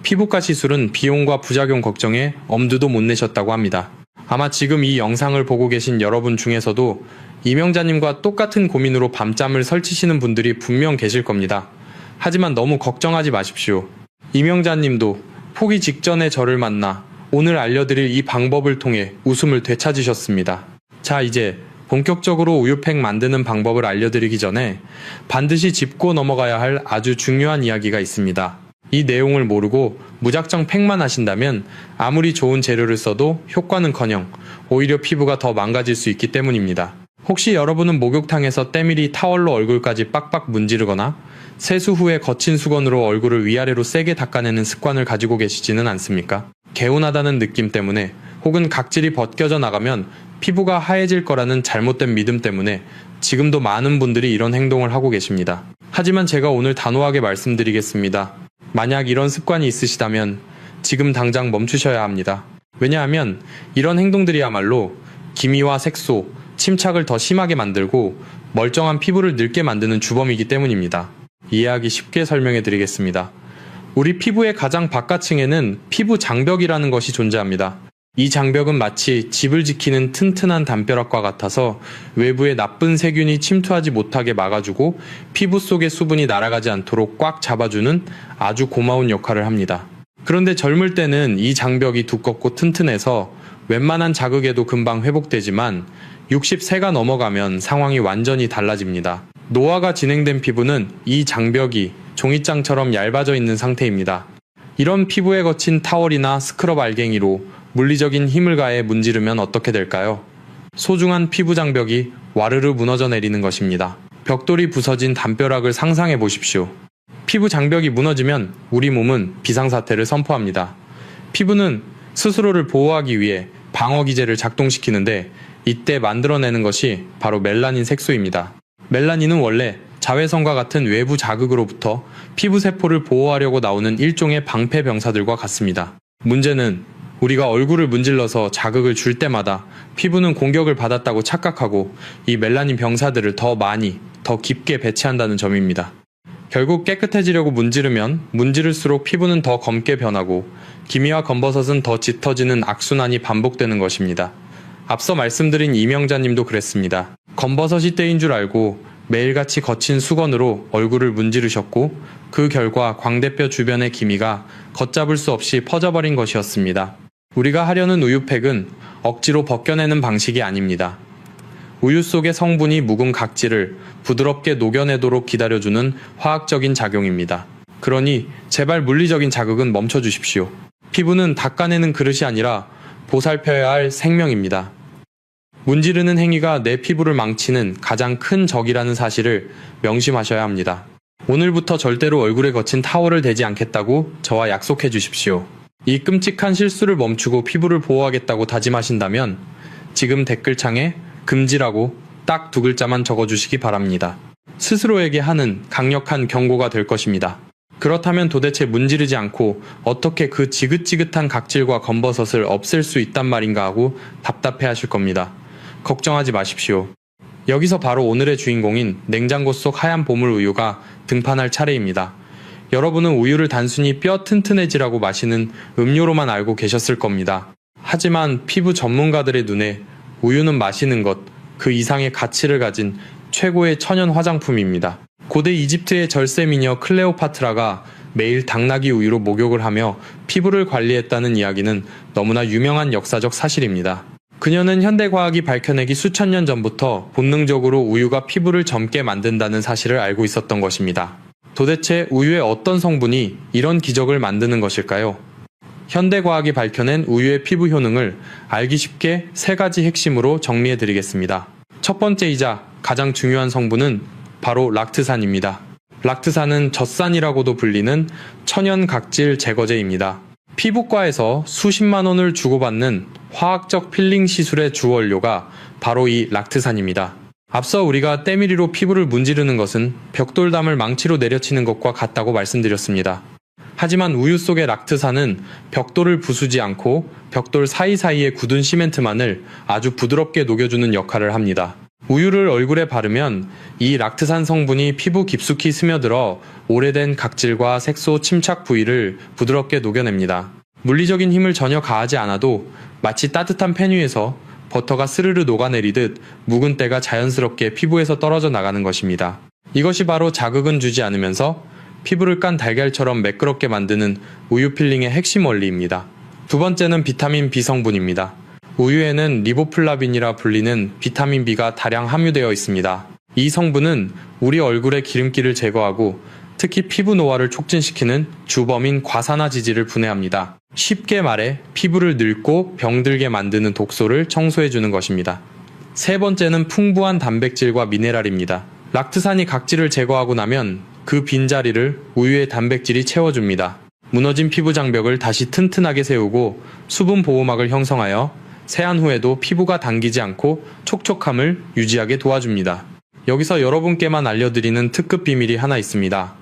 피부과 시술은 비용과 부작용 걱정에 엄두도 못 내셨다고 합니다. 아마 지금 이 영상을 보고 계신 여러분 중에서도 이명자님과 똑같은 고민으로 밤잠을 설치시는 분들이 분명 계실 겁니다. 하지만 너무 걱정하지 마십시오. 이명자님도 포기 직전에 저를 만나 오늘 알려드릴 이 방법을 통해 웃음을 되찾으셨습니다. 자, 이제 본격적으로 우유팩 만드는 방법을 알려드리기 전에 반드시 짚고 넘어가야 할 아주 중요한 이야기가 있습니다. 이 내용을 모르고 무작정 팩만 하신다면 아무리 좋은 재료를 써도 효과는커녕 오히려 피부가 더 망가질 수 있기 때문입니다. 혹시 여러분은 목욕탕에서 때밀이 타월로 얼굴까지 빡빡 문지르거나 세수 후에 거친 수건으로 얼굴을 위아래로 세게 닦아내는 습관을 가지고 계시지는 않습니까? 개운하다는 느낌 때문에 혹은 각질이 벗겨져 나가면 피부가 하얘질 거라는 잘못된 믿음 때문에 지금도 많은 분들이 이런 행동을 하고 계십니다. 하지만 제가 오늘 단호하게 말씀드리겠습니다. 만약 이런 습관이 있으시다면 지금 당장 멈추셔야 합니다. 왜냐하면 이런 행동들이야말로 기미와 색소, 침착을 더 심하게 만들고 멀쩡한 피부를 늙게 만드는 주범이기 때문입니다. 이해하기 쉽게 설명해 드리겠습니다. 우리 피부의 가장 바깥층에는 피부 장벽이라는 것이 존재합니다. 이 장벽은 마치 집을 지키는 튼튼한 담벼락과 같아서 외부에 나쁜 세균이 침투하지 못하게 막아주고 피부 속의 수분이 날아가지 않도록 꽉 잡아주는 아주 고마운 역할을 합니다. 그런데 젊을 때는 이 장벽이 두껍고 튼튼해서 웬만한 자극에도 금방 회복되지만 60세가 넘어가면 상황이 완전히 달라집니다. 노화가 진행된 피부는 이 장벽이 종이장처럼 얇아져 있는 상태입니다. 이런 피부에 거친 타월이나 스크럽 알갱이로 물리적인 힘을 가해 문지르면 어떻게 될까요? 소중한 피부 장벽이 와르르 무너져 내리는 것입니다. 벽돌이 부서진 담벼락을 상상해 보십시오. 피부 장벽이 무너지면 우리 몸은 비상사태를 선포합니다. 피부는 스스로를 보호하기 위해 방어기제를 작동시키는데 이때 만들어내는 것이 바로 멜라닌 색소입니다. 멜라닌은 원래 자외선과 같은 외부 자극으로부터 피부 세포를 보호하려고 나오는 일종의 방패 병사들과 같습니다. 문제는 우리가 얼굴을 문질러서 자극을 줄 때마다 피부는 공격을 받았다고 착각하고 이 멜라닌 병사들을 더 많이, 더 깊게 배치한다는 점입니다. 결국 깨끗해지려고 문지르면 문지를수록 피부는 더 검게 변하고 기미와 검버섯은 더 짙어지는 악순환이 반복되는 것입니다. 앞서 말씀드린 이명자님도 그랬습니다. 검버섯이 때인 줄 알고 매일같이 거친 수건으로 얼굴을 문지르셨고 그 결과 광대뼈 주변의 기미가 걷잡을 수 없이 퍼져버린 것이었습니다. 우리가 하려는 우유팩은 억지로 벗겨내는 방식이 아닙니다. 우유 속의 성분이 묵은 각질을 부드럽게 녹여내도록 기다려주는 화학적인 작용입니다. 그러니 제발 물리적인 자극은 멈춰주십시오. 피부는 닦아내는 그릇이 아니라 보살펴야 할 생명입니다. 문지르는 행위가 내 피부를 망치는 가장 큰 적이라는 사실을 명심하셔야 합니다. 오늘부터 절대로 얼굴에 거친 타월을 대지 않겠다고 저와 약속해 주십시오. 이 끔찍한 실수를 멈추고 피부를 보호하겠다고 다짐하신다면 지금 댓글창에 금지라고 딱 2글자만 적어주시기 바랍니다. 스스로에게 하는 강력한 경고가 될 것입니다. 그렇다면 도대체 문지르지 않고 어떻게 그 지긋지긋한 각질과 검버섯을 없앨 수 있단 말인가 하고 답답해 하실 겁니다. 걱정하지 마십시오. 여기서 바로 오늘의 주인공인 냉장고 속 하얀 보물 우유가 등판할 차례입니다. 여러분은 우유를 단순히 뼈 튼튼해지라고 마시는 음료로만 알고 계셨을 겁니다. 하지만 피부 전문가들의 눈에 우유는 마시는 것, 그 이상의 가치를 가진 최고의 천연 화장품입니다. 고대 이집트의 절세 미녀 클레오파트라가 매일 당나귀 우유로 목욕을 하며 피부를 관리했다는 이야기는 너무나 유명한 역사적 사실입니다. 그녀는 현대과학이 밝혀내기 수천 년 전부터 본능적으로 우유가 피부를 젊게 만든다는 사실을 알고 있었던 것입니다. 도대체 우유의 어떤 성분이 이런 기적을 만드는 것일까요? 현대과학이 밝혀낸 우유의 피부 효능을 알기 쉽게 3가지 핵심으로 정리해드리겠습니다. 첫 번째이자 가장 중요한 성분은 바로 락트산입니다. 락트산은 젖산이라고도 불리는 천연 각질 제거제입니다. 피부과에서 수십만 원을 주고받는 화학적 필링 시술의 주원료가 바로 이 락트산입니다. 앞서 우리가 때밀이로 피부를 문지르는 것은 벽돌담을 망치로 내려치는 것과 같다고 말씀드렸습니다. 하지만 우유 속의 락트산은 벽돌을 부수지 않고 벽돌 사이사이에 굳은 시멘트만을 아주 부드럽게 녹여주는 역할을 합니다. 우유를 얼굴에 바르면 이 락트산 성분이 피부 깊숙이 스며들어 오래된 각질과 색소 침착 부위를 부드럽게 녹여냅니다. 물리적인 힘을 전혀 가하지 않아도 마치 따뜻한 팬 위에서 버터가 스르르 녹아내리듯 묵은 때가 자연스럽게 피부에서 떨어져 나가는 것입니다. 이것이 바로 자극은 주지 않으면서 피부를 깐 달걀처럼 매끄럽게 만드는 우유 필링의 핵심 원리입니다. 두 번째는 비타민 B 성분입니다. 우유에는 리보플라빈이라 불리는 비타민 B가 다량 함유되어 있습니다. 이 성분은 우리 얼굴의 기름기를 제거하고 특히 피부 노화를 촉진시키는 주범인 과산화지질을 분해합니다. 쉽게 말해 피부를 늙고 병들게 만드는 독소를 청소해주는 것입니다. 세 번째는 풍부한 단백질과 미네랄입니다. 락트산이 각질을 제거하고 나면 그 빈자리를 우유의 단백질이 채워줍니다. 무너진 피부 장벽을 다시 튼튼하게 세우고 수분 보호막을 형성하여 세안 후에도 피부가 당기지 않고 촉촉함을 유지하게 도와줍니다. 여기서 여러분께만 알려드리는 특급 비밀이 하나 있습니다.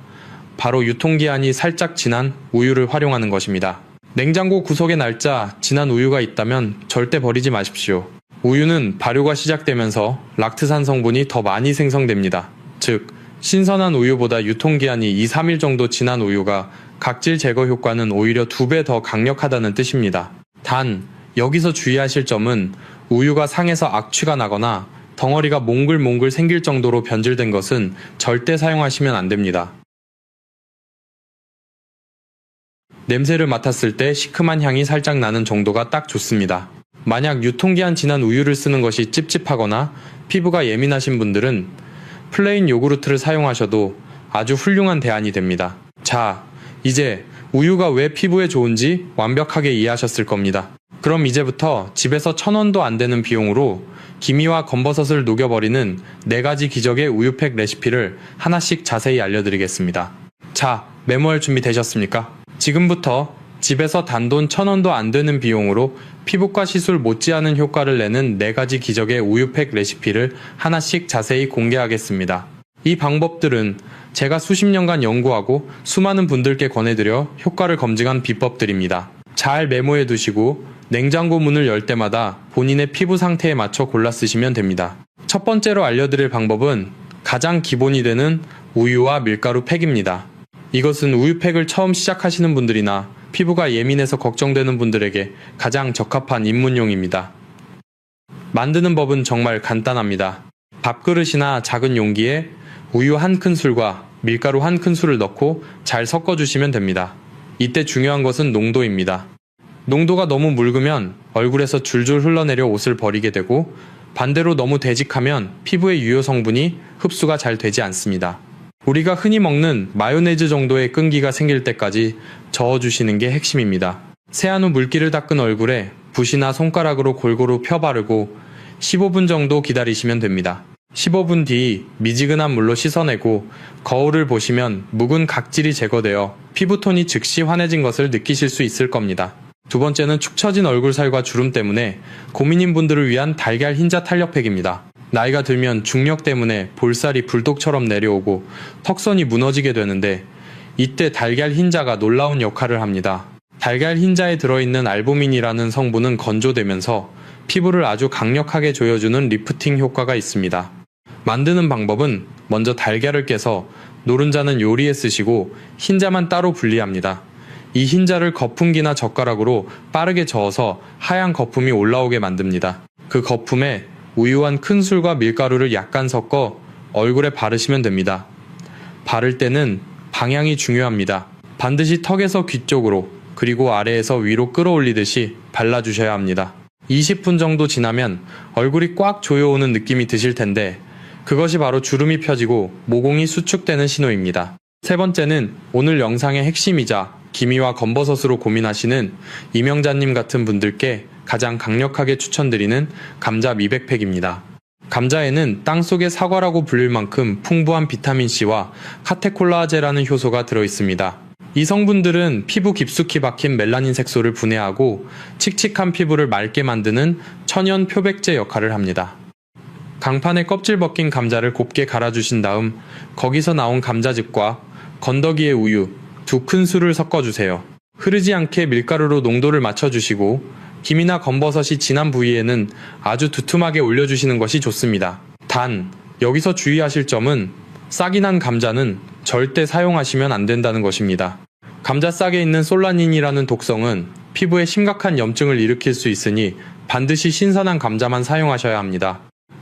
바로 유통기한이 살짝 지난 우유를 활용하는 것입니다. 냉장고 구석에 날짜 지난 우유가 있다면 절대 버리지 마십시오. 우유는 발효가 시작되면서 락트산 성분이 더 많이 생성됩니다. 즉, 신선한 우유보다 유통기한이 2-3일 정도 지난 우유가 각질 제거 효과는 오히려 2배 더 강력하다는 뜻입니다. 단, 여기서 주의하실 점은 우유가 상해서 악취가 나거나 덩어리가 몽글몽글 생길 정도로 변질된 것은 절대 사용하시면 안 됩니다. 냄새를 맡았을 때 시큼한 향이 살짝 나는 정도가 딱 좋습니다. 만약 유통기한 지난 우유를 쓰는 것이 찝찝하거나 피부가 예민하신 분들은 플레인 요구르트를 사용하셔도 아주 훌륭한 대안이 됩니다. 자, 이제 우유가 왜 피부에 좋은지 완벽하게 이해하셨을 겁니다. 그럼 이제부터 집에서 1,000원도 안 되는 비용으로 기미와 검버섯을 녹여버리는 4가지 기적의 우유팩 레시피를 하나씩 자세히 알려드리겠습니다. 자, 메모할 준비 되셨습니까? 지금부터 집에서 단돈 1,000원도 안 되는 비용으로 피부과 시술 못지않은 효과를 내는 4가지 기적의 우유팩 레시피를 하나씩 자세히 공개하겠습니다. 이 방법들은 제가 수십 년간 연구하고 수많은 분들께 권해드려 효과를 검증한 비법들입니다. 잘 메모해 두시고 냉장고 문을 열 때마다 본인의 피부 상태에 맞춰 골라 쓰시면 됩니다. 첫 번째로 알려드릴 방법은 가장 기본이 되는 우유와 밀가루 팩입니다. 이것은 우유팩을 처음 시작하시는 분들이나 피부가 예민해서 걱정되는 분들에게 가장 적합한 입문용입니다. 만드는 법은 정말 간단합니다. 밥그릇이나 작은 용기에 우유 1큰술과 밀가루 1큰술을 넣고 잘 섞어주시면 됩니다. 이때 중요한 것은 농도입니다. 농도가 너무 묽으면 얼굴에서 줄줄 흘러내려 옷을 버리게 되고 반대로 너무 되직하면 피부의 유효 성분이 흡수가 잘 되지 않습니다. 우리가 흔히 먹는 마요네즈 정도의 끈기가 생길 때까지 저어주시는 게 핵심입니다. 세안 후 물기를 닦은 얼굴에 붓이나 손가락으로 골고루 펴 바르고 15분 정도 기다리시면 됩니다. 15분 뒤 미지근한 물로 씻어내고 거울을 보시면 묵은 각질이 제거되어 피부톤이 즉시 환해진 것을 느끼실 수 있을 겁니다. 두 번째는 축 처진 얼굴살과 주름 때문에 고민인 분들을 위한 달걀 흰자 탄력팩입니다. 나이가 들면 중력 때문에 볼살이 불독처럼 내려오고 턱선이 무너지게 되는데 이때 달걀 흰자가 놀라운 역할을 합니다. 달걀 흰자에 들어있는 알부민이라는 성분은 건조되면서 피부를 아주 강력하게 조여주는 리프팅 효과가 있습니다. 만드는 방법은 먼저 달걀을 깨서 노른자는 요리에 쓰시고 흰자만 따로 분리합니다. 이 흰자를 거품기나 젓가락으로 빠르게 저어서 하얀 거품이 올라오게 만듭니다. 그 거품에 우유 1큰술과 밀가루를 약간 섞어 얼굴에 바르시면 됩니다. 바를 때는 방향이 중요합니다. 반드시 턱에서 귀 쪽으로 그리고 아래에서 위로 끌어올리듯이 발라주셔야 합니다. 20분 정도 지나면 얼굴이 꽉 조여오는 느낌이 드실 텐데 그것이 바로 주름이 펴지고 모공이 수축되는 신호입니다. 세 번째는 오늘 영상의 핵심이자 기미와 검버섯으로 고민하시는 이명자님 같은 분들께 가장 강력하게 추천드리는 감자 미백팩입니다. 감자에는 땅속의 사과라고 불릴 만큼 풍부한 비타민C와 카테콜라제라는 효소가 들어있습니다. 이 성분들은 피부 깊숙이 박힌 멜라닌 색소를 분해하고 칙칙한 피부를 맑게 만드는 천연 표백제 역할을 합니다. 강판에 껍질 벗긴 감자를 곱게 갈아주신 다음 거기서 나온 감자즙과 건더기의 우유 2큰술을 섞어주세요. 흐르지 않게 밀가루로 농도를 맞춰주시고 김이나 검버섯이 진한 부위에는 아주 두툼하게 올려주시는 것이 좋습니다. 단, 여기서 주의하실 점은 싹이 난 감자는 절대 사용하시면 안 된다는 것입니다. 감자 싹에 있는 솔라닌이라는 독성은 피부에 심각한 염증을 일으킬 수 있으니 반드시 신선한 감자만 사용하셔야 합니다.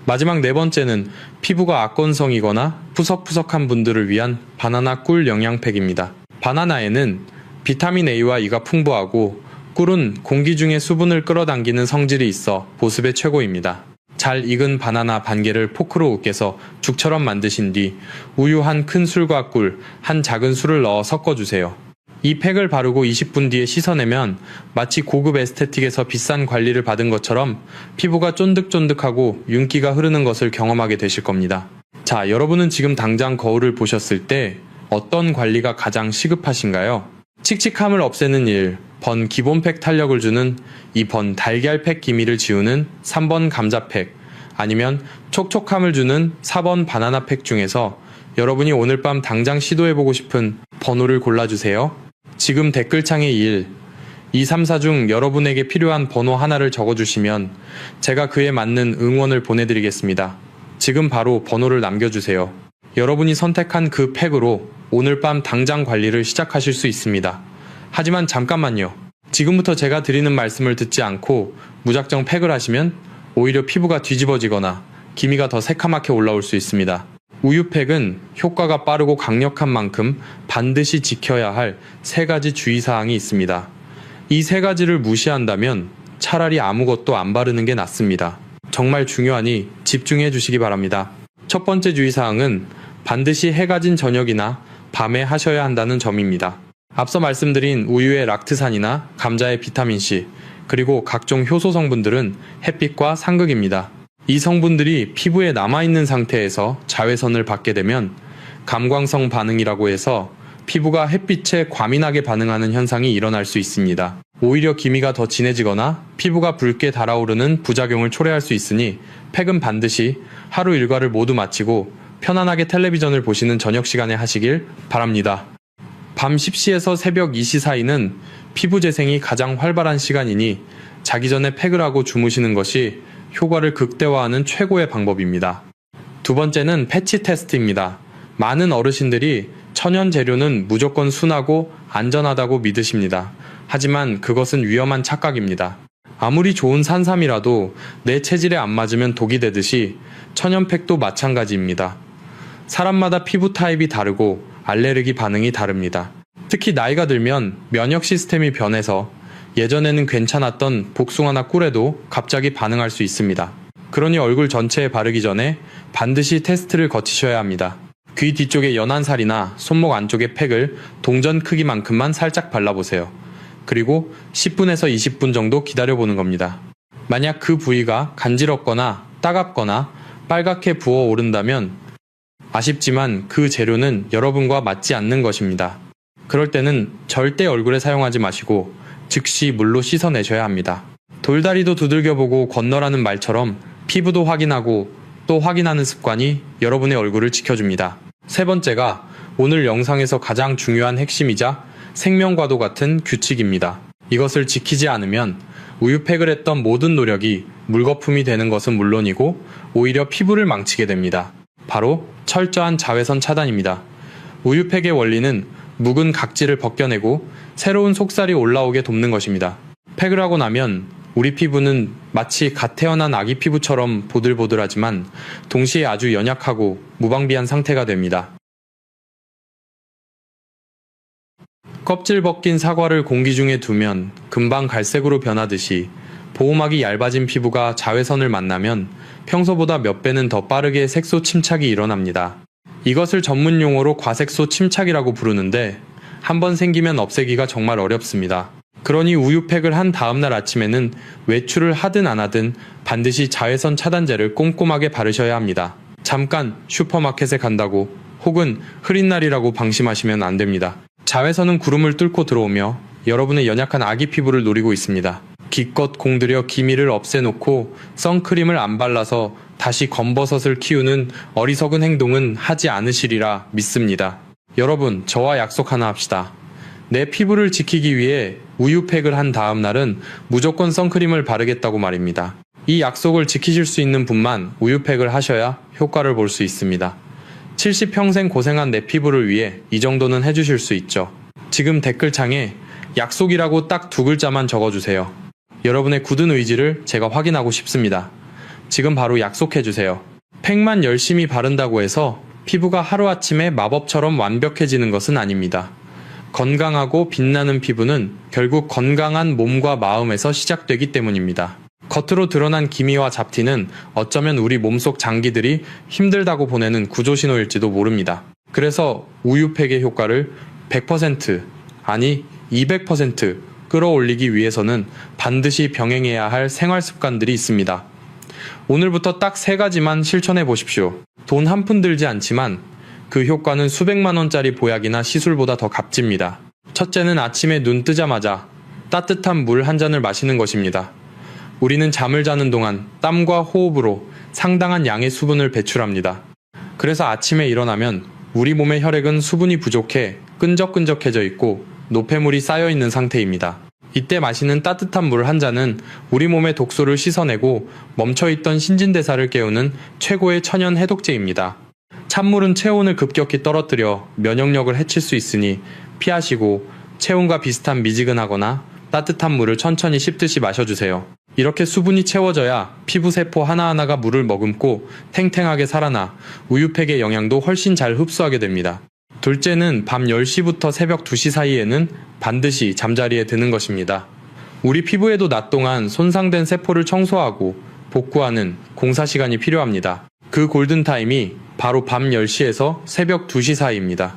마지막 네 번째는 피부가 악건성이거나 푸석푸석한 분들을 위한 바나나 꿀 영양팩입니다. 바나나에는 비타민 A와 E가 풍부하고 꿀은 공기 중에 수분을 끌어당기는 성질이 있어 보습에 최고입니다. 잘 익은 바나나 반 개를 포크로 으깨서 죽처럼 만드신 뒤 우유 1큰술과 꿀 1작은술을 넣어 섞어주세요. 이 팩을 바르고 20분 뒤에 씻어내면 마치 고급 에스테틱에서 비싼 관리를 받은 것처럼 피부가 쫀득쫀득하고 윤기가 흐르는 것을 경험하게 되실 겁니다. 자, 여러분은 지금 당장 거울을 보셨을 때 어떤 관리가 가장 시급하신가요? 칙칙함을 없애는 1번 기본팩 탄력을 주는 2번 달걀팩 기미를 지우는 3번 감자팩 아니면 촉촉함을 주는 4번 바나나팩 중에서 여러분이 오늘 밤 당장 시도해보고 싶은 번호를 골라주세요. 지금 댓글창에 1, 2, 3, 4 중 여러분에게 필요한 번호 하나를 적어주시면 제가 그에 맞는 응원을 보내드리겠습니다. 지금 바로 번호를 남겨주세요. 여러분이 선택한 그 팩으로 오늘 밤 당장 관리를 시작하실 수 있습니다. 하지만 잠깐만요. 지금부터 제가 드리는 말씀을 듣지 않고 무작정 팩을 하시면 오히려 피부가 뒤집어지거나 기미가 더 새카맣게 올라올 수 있습니다. 우유팩은 효과가 빠르고 강력한 만큼 반드시 지켜야 할 3가지 주의사항이 있습니다. 이 3가지를 무시한다면 차라리 아무것도 안 바르는 게 낫습니다. 정말 중요하니 집중해 주시기 바랍니다. 첫 번째 주의사항은 반드시 해가 진 저녁이나 밤에 하셔야 한다는 점입니다. 앞서 말씀드린 우유의 락트산이나 감자의 비타민C, 그리고 각종 효소 성분들은 햇빛과 상극입니다. 이 성분들이 피부에 남아있는 상태에서 자외선을 받게 되면 감광성 반응이라고 해서 피부가 햇빛에 과민하게 반응하는 현상이 일어날 수 있습니다. 오히려 기미가 더 진해지거나 피부가 붉게 달아오르는 부작용을 초래할 수 있으니 팩은 반드시 하루 일과를 모두 마치고 편안하게 텔레비전을 보시는 저녁 시간에 하시길 바랍니다. 밤 10시에서 새벽 2시 사이는 피부 재생이 가장 활발한 시간이니 자기 전에 팩을 하고 주무시는 것이 효과를 극대화하는 최고의 방법입니다. 두 번째는 패치 테스트입니다. 많은 어르신들이 천연 재료는 무조건 순하고 안전하다고 믿으십니다. 하지만 그것은 위험한 착각입니다. 아무리 좋은 산삼이라도 내 체질에 안 맞으면 독이 되듯이 천연팩도 마찬가지입니다. 사람마다 피부 타입이 다르고 알레르기 반응이 다릅니다. 특히 나이가 들면 면역 시스템이 변해서 예전에는 괜찮았던 복숭아나 꿀에도 갑자기 반응할 수 있습니다. 그러니 얼굴 전체에 바르기 전에 반드시 테스트를 거치셔야 합니다. 귀 뒤쪽에 연한 살이나 손목 안쪽에 팩을 동전 크기만큼만 살짝 발라보세요. 그리고 10분에서 20분 정도 기다려보는 겁니다. 만약 그 부위가 간지럽거나 따갑거나 빨갛게 부어오른다면 아쉽지만 그 재료는 여러분과 맞지 않는 것입니다. 그럴 때는 절대 얼굴에 사용하지 마시고 즉시 물로 씻어내셔야 합니다. 돌다리도 두들겨보고 건너라는 말처럼 피부도 확인하고 또 확인하는 습관이 여러분의 얼굴을 지켜줍니다. 세 번째가 오늘 영상에서 가장 중요한 핵심이자 생명과도 같은 규칙입니다. 이것을 지키지 않으면 우유팩을 했던 모든 노력이 물거품이 되는 것은 물론이고 오히려 피부를 망치게 됩니다. 바로 철저한 자외선 차단입니다. 우유팩의 원리는 묵은 각질을 벗겨내고 새로운 속살이 올라오게 돕는 것입니다. 팩을 하고 나면 우리 피부는 마치 갓 태어난 아기 피부처럼 보들보들하지만 동시에 아주 연약하고 무방비한 상태가 됩니다. 껍질 벗긴 사과를 공기 중에 두면 금방 갈색으로 변하듯이 보호막이 얇아진 피부가 자외선을 만나면 평소보다 몇 배는 더 빠르게 색소 침착이 일어납니다. 이것을 전문 용어로 과색소 침착이라고 부르는데 한번 생기면 없애기가 정말 어렵습니다. 그러니 우유팩을 한 다음날 아침에는 외출을 하든 안 하든 반드시 자외선 차단제를 꼼꼼하게 바르셔야 합니다. 잠깐 슈퍼마켓에 간다고 혹은 흐린 날이라고 방심하시면 안 됩니다. 자외선은 구름을 뚫고 들어오며 여러분의 연약한 아기 피부를 노리고 있습니다. 기껏 공들여 기미를 없애놓고 선크림을 안 발라서 다시 검버섯을 키우는 어리석은 행동은 하지 않으시리라 믿습니다. 여러분, 저와 약속 하나 합시다. 내 피부를 지키기 위해 우유팩을 한 다음 날은 무조건 선크림을 바르겠다고 말입니다. 이 약속을 지키실 수 있는 분만 우유팩을 하셔야 효과를 볼 수 있습니다. 70평생 고생한 내 피부를 위해 이 정도는 해주실 수 있죠. 지금 댓글창에 약속이라고 딱 두 글자만 적어주세요. 여러분의 굳은 의지를 제가 확인하고 싶습니다. 지금 바로 약속해주세요. 팩만 열심히 바른다고 해서 피부가 하루아침에 마법처럼 완벽해지는 것은 아닙니다. 건강하고 빛나는 피부는 결국 건강한 몸과 마음에서 시작되기 때문입니다. 겉으로 드러난 기미와 잡티는 어쩌면 우리 몸속 장기들이 힘들다고 보내는 구조신호일지도 모릅니다. 그래서 우유팩의 효과를 100% 아니 200% 끌어올리기 위해서는 반드시 병행해야 할 생활 습관들이 있습니다. 오늘부터 딱 3가지만 실천해 보십시오. 돈 한 푼 들지 않지만 그 효과는 수백만 원짜리 보약이나 시술보다 더 값집니다. 첫째는 아침에 눈 뜨자마자 따뜻한 물 한 잔을 마시는 것입니다. 우리는 잠을 자는 동안 땀과 호흡으로 상당한 양의 수분을 배출합니다. 그래서 아침에 일어나면 우리 몸의 혈액은 수분이 부족해 끈적끈적해져 있고 노폐물이 쌓여 있는 상태입니다. 이때 마시는 따뜻한 물 한 잔은 우리 몸의 독소를 씻어내고 멈춰있던 신진대사를 깨우는 최고의 천연 해독제입니다. 찬물은 체온을 급격히 떨어뜨려 면역력을 해칠 수 있으니 피하시고 체온과 비슷한 미지근하거나 따뜻한 물을 천천히 씹듯이 마셔주세요. 이렇게 수분이 채워져야 피부세포 하나하나가 물을 머금고 탱탱하게 살아나 우유팩의 영양도 훨씬 잘 흡수하게 됩니다. 둘째는 밤 10시부터 새벽 2시 사이에는 반드시 잠자리에 드는 것입니다. 우리 피부에도 낮 동안 손상된 세포를 청소하고 복구하는 공사시간이 필요합니다. 그 골든타임이 바로 밤 10시에서 새벽 2시 사이입니다.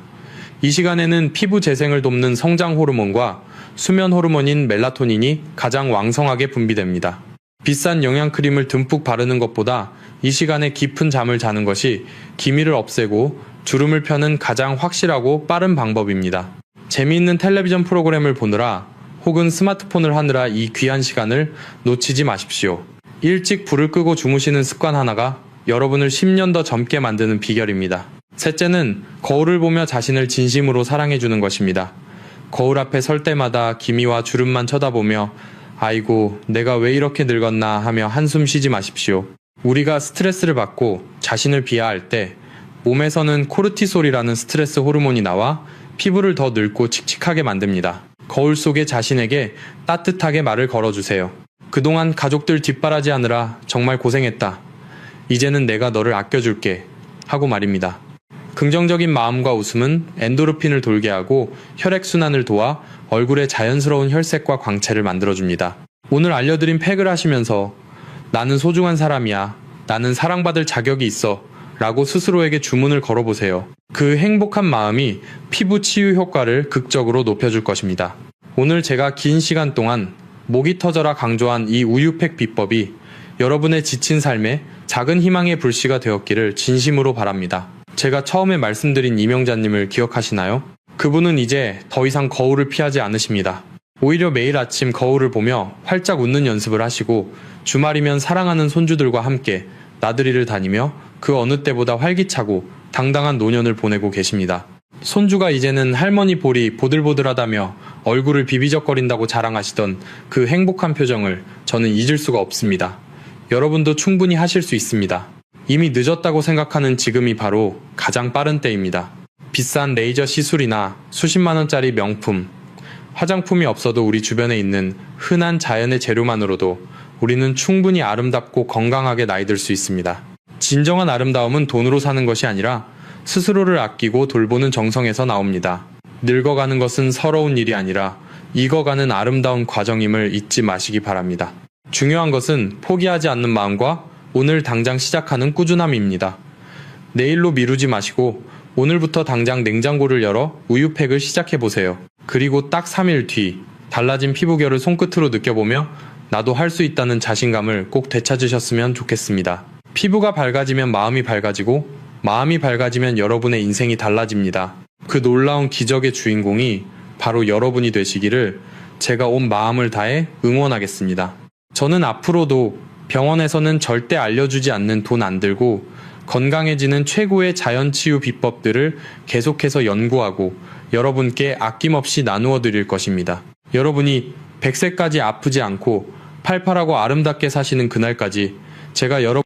이 시간에는 피부 재생을 돕는 성장 호르몬과 수면 호르몬인 멜라토닌이 가장 왕성하게 분비됩니다. 비싼 영양크림을 듬뿍 바르는 것보다 이 시간에 깊은 잠을 자는 것이 기미를 없애고 주름을 펴는 가장 확실하고 빠른 방법입니다. 재미있는 텔레비전 프로그램을 보느라 혹은 스마트폰을 하느라 이 귀한 시간을 놓치지 마십시오. 일찍 불을 끄고 주무시는 습관 하나가 여러분을 10년 더 젊게 만드는 비결입니다. 셋째는 거울을 보며 자신을 진심으로 사랑해주는 것입니다. 거울 앞에 설 때마다 기미와 주름만 쳐다보며 아이고 내가 왜 이렇게 늙었나 하며 한숨 쉬지 마십시오. 우리가 스트레스를 받고 자신을 비하할 때 몸에서는 코르티솔이라는 스트레스 호르몬이 나와 피부를 더 늙고 칙칙하게 만듭니다. 거울 속에 자신에게 따뜻하게 말을 걸어주세요. 그동안 가족들 뒷바라지하느라 정말 고생했다. 이제는 내가 너를 아껴줄게 하고 말입니다. 긍정적인 마음과 웃음은 엔도르핀을 돌게 하고 혈액순환을 도와 얼굴에 자연스러운 혈색과 광채를 만들어줍니다. 오늘 알려드린 팩을 하시면서 나는 소중한 사람이야, 나는 사랑받을 자격이 있어 라고 스스로에게 주문을 걸어보세요. 그 행복한 마음이 피부 치유 효과를 극적으로 높여줄 것입니다. 오늘 제가 긴 시간 동안 목이 터져라 강조한 이 우유팩 비법이 여러분의 지친 삶에 작은 희망의 불씨가 되었기를 진심으로 바랍니다. 제가 처음에 말씀드린 이명자님을 기억하시나요? 그분은 이제 더 이상 거울을 피하지 않으십니다. 오히려 매일 아침 거울을 보며 활짝 웃는 연습을 하시고 주말이면 사랑하는 손주들과 함께 나들이를 다니며 그 어느 때보다 활기차고 당당한 노년을 보내고 계십니다. 손주가 이제는 할머니 볼이 보들보들하다며 얼굴을 비비적거린다고 자랑하시던 그 행복한 표정을 저는 잊을 수가 없습니다. 여러분도 충분히 하실 수 있습니다. 이미 늦었다고 생각하는 지금이 바로 가장 빠른 때입니다. 비싼 레이저 시술이나 수십만 원짜리 명품, 화장품이 없어도 우리 주변에 있는 흔한 자연의 재료만으로도 우리는 충분히 아름답고 건강하게 나이 들 수 있습니다. 진정한 아름다움은 돈으로 사는 것이 아니라 스스로를 아끼고 돌보는 정성에서 나옵니다. 늙어가는 것은 서러운 일이 아니라 익어가는 아름다운 과정임을 잊지 마시기 바랍니다. 중요한 것은 포기하지 않는 마음과 오늘 당장 시작하는 꾸준함입니다. 내일로 미루지 마시고 오늘부터 당장 냉장고를 열어 우유팩을 시작해보세요. 그리고 딱 3일 뒤 달라진 피부결을 손끝으로 느껴보며 나도 할 수 있다는 자신감을 꼭 되찾으셨으면 좋겠습니다. 피부가 밝아지면 마음이 밝아지고 마음이 밝아지면 여러분의 인생이 달라집니다. 그 놀라운 기적의 주인공이 바로 여러분이 되시기를 제가 온 마음을 다해 응원하겠습니다. 저는 앞으로도 병원에서는 절대 알려주지 않는 돈 안 들고 건강해지는 최고의 자연치유 비법들을 계속해서 연구하고 여러분께 아낌없이 나누어 드릴 것입니다. 여러분이 100세까지 아프지 않고 팔팔하고 아름답게 사시는 그날까지 제가 여러분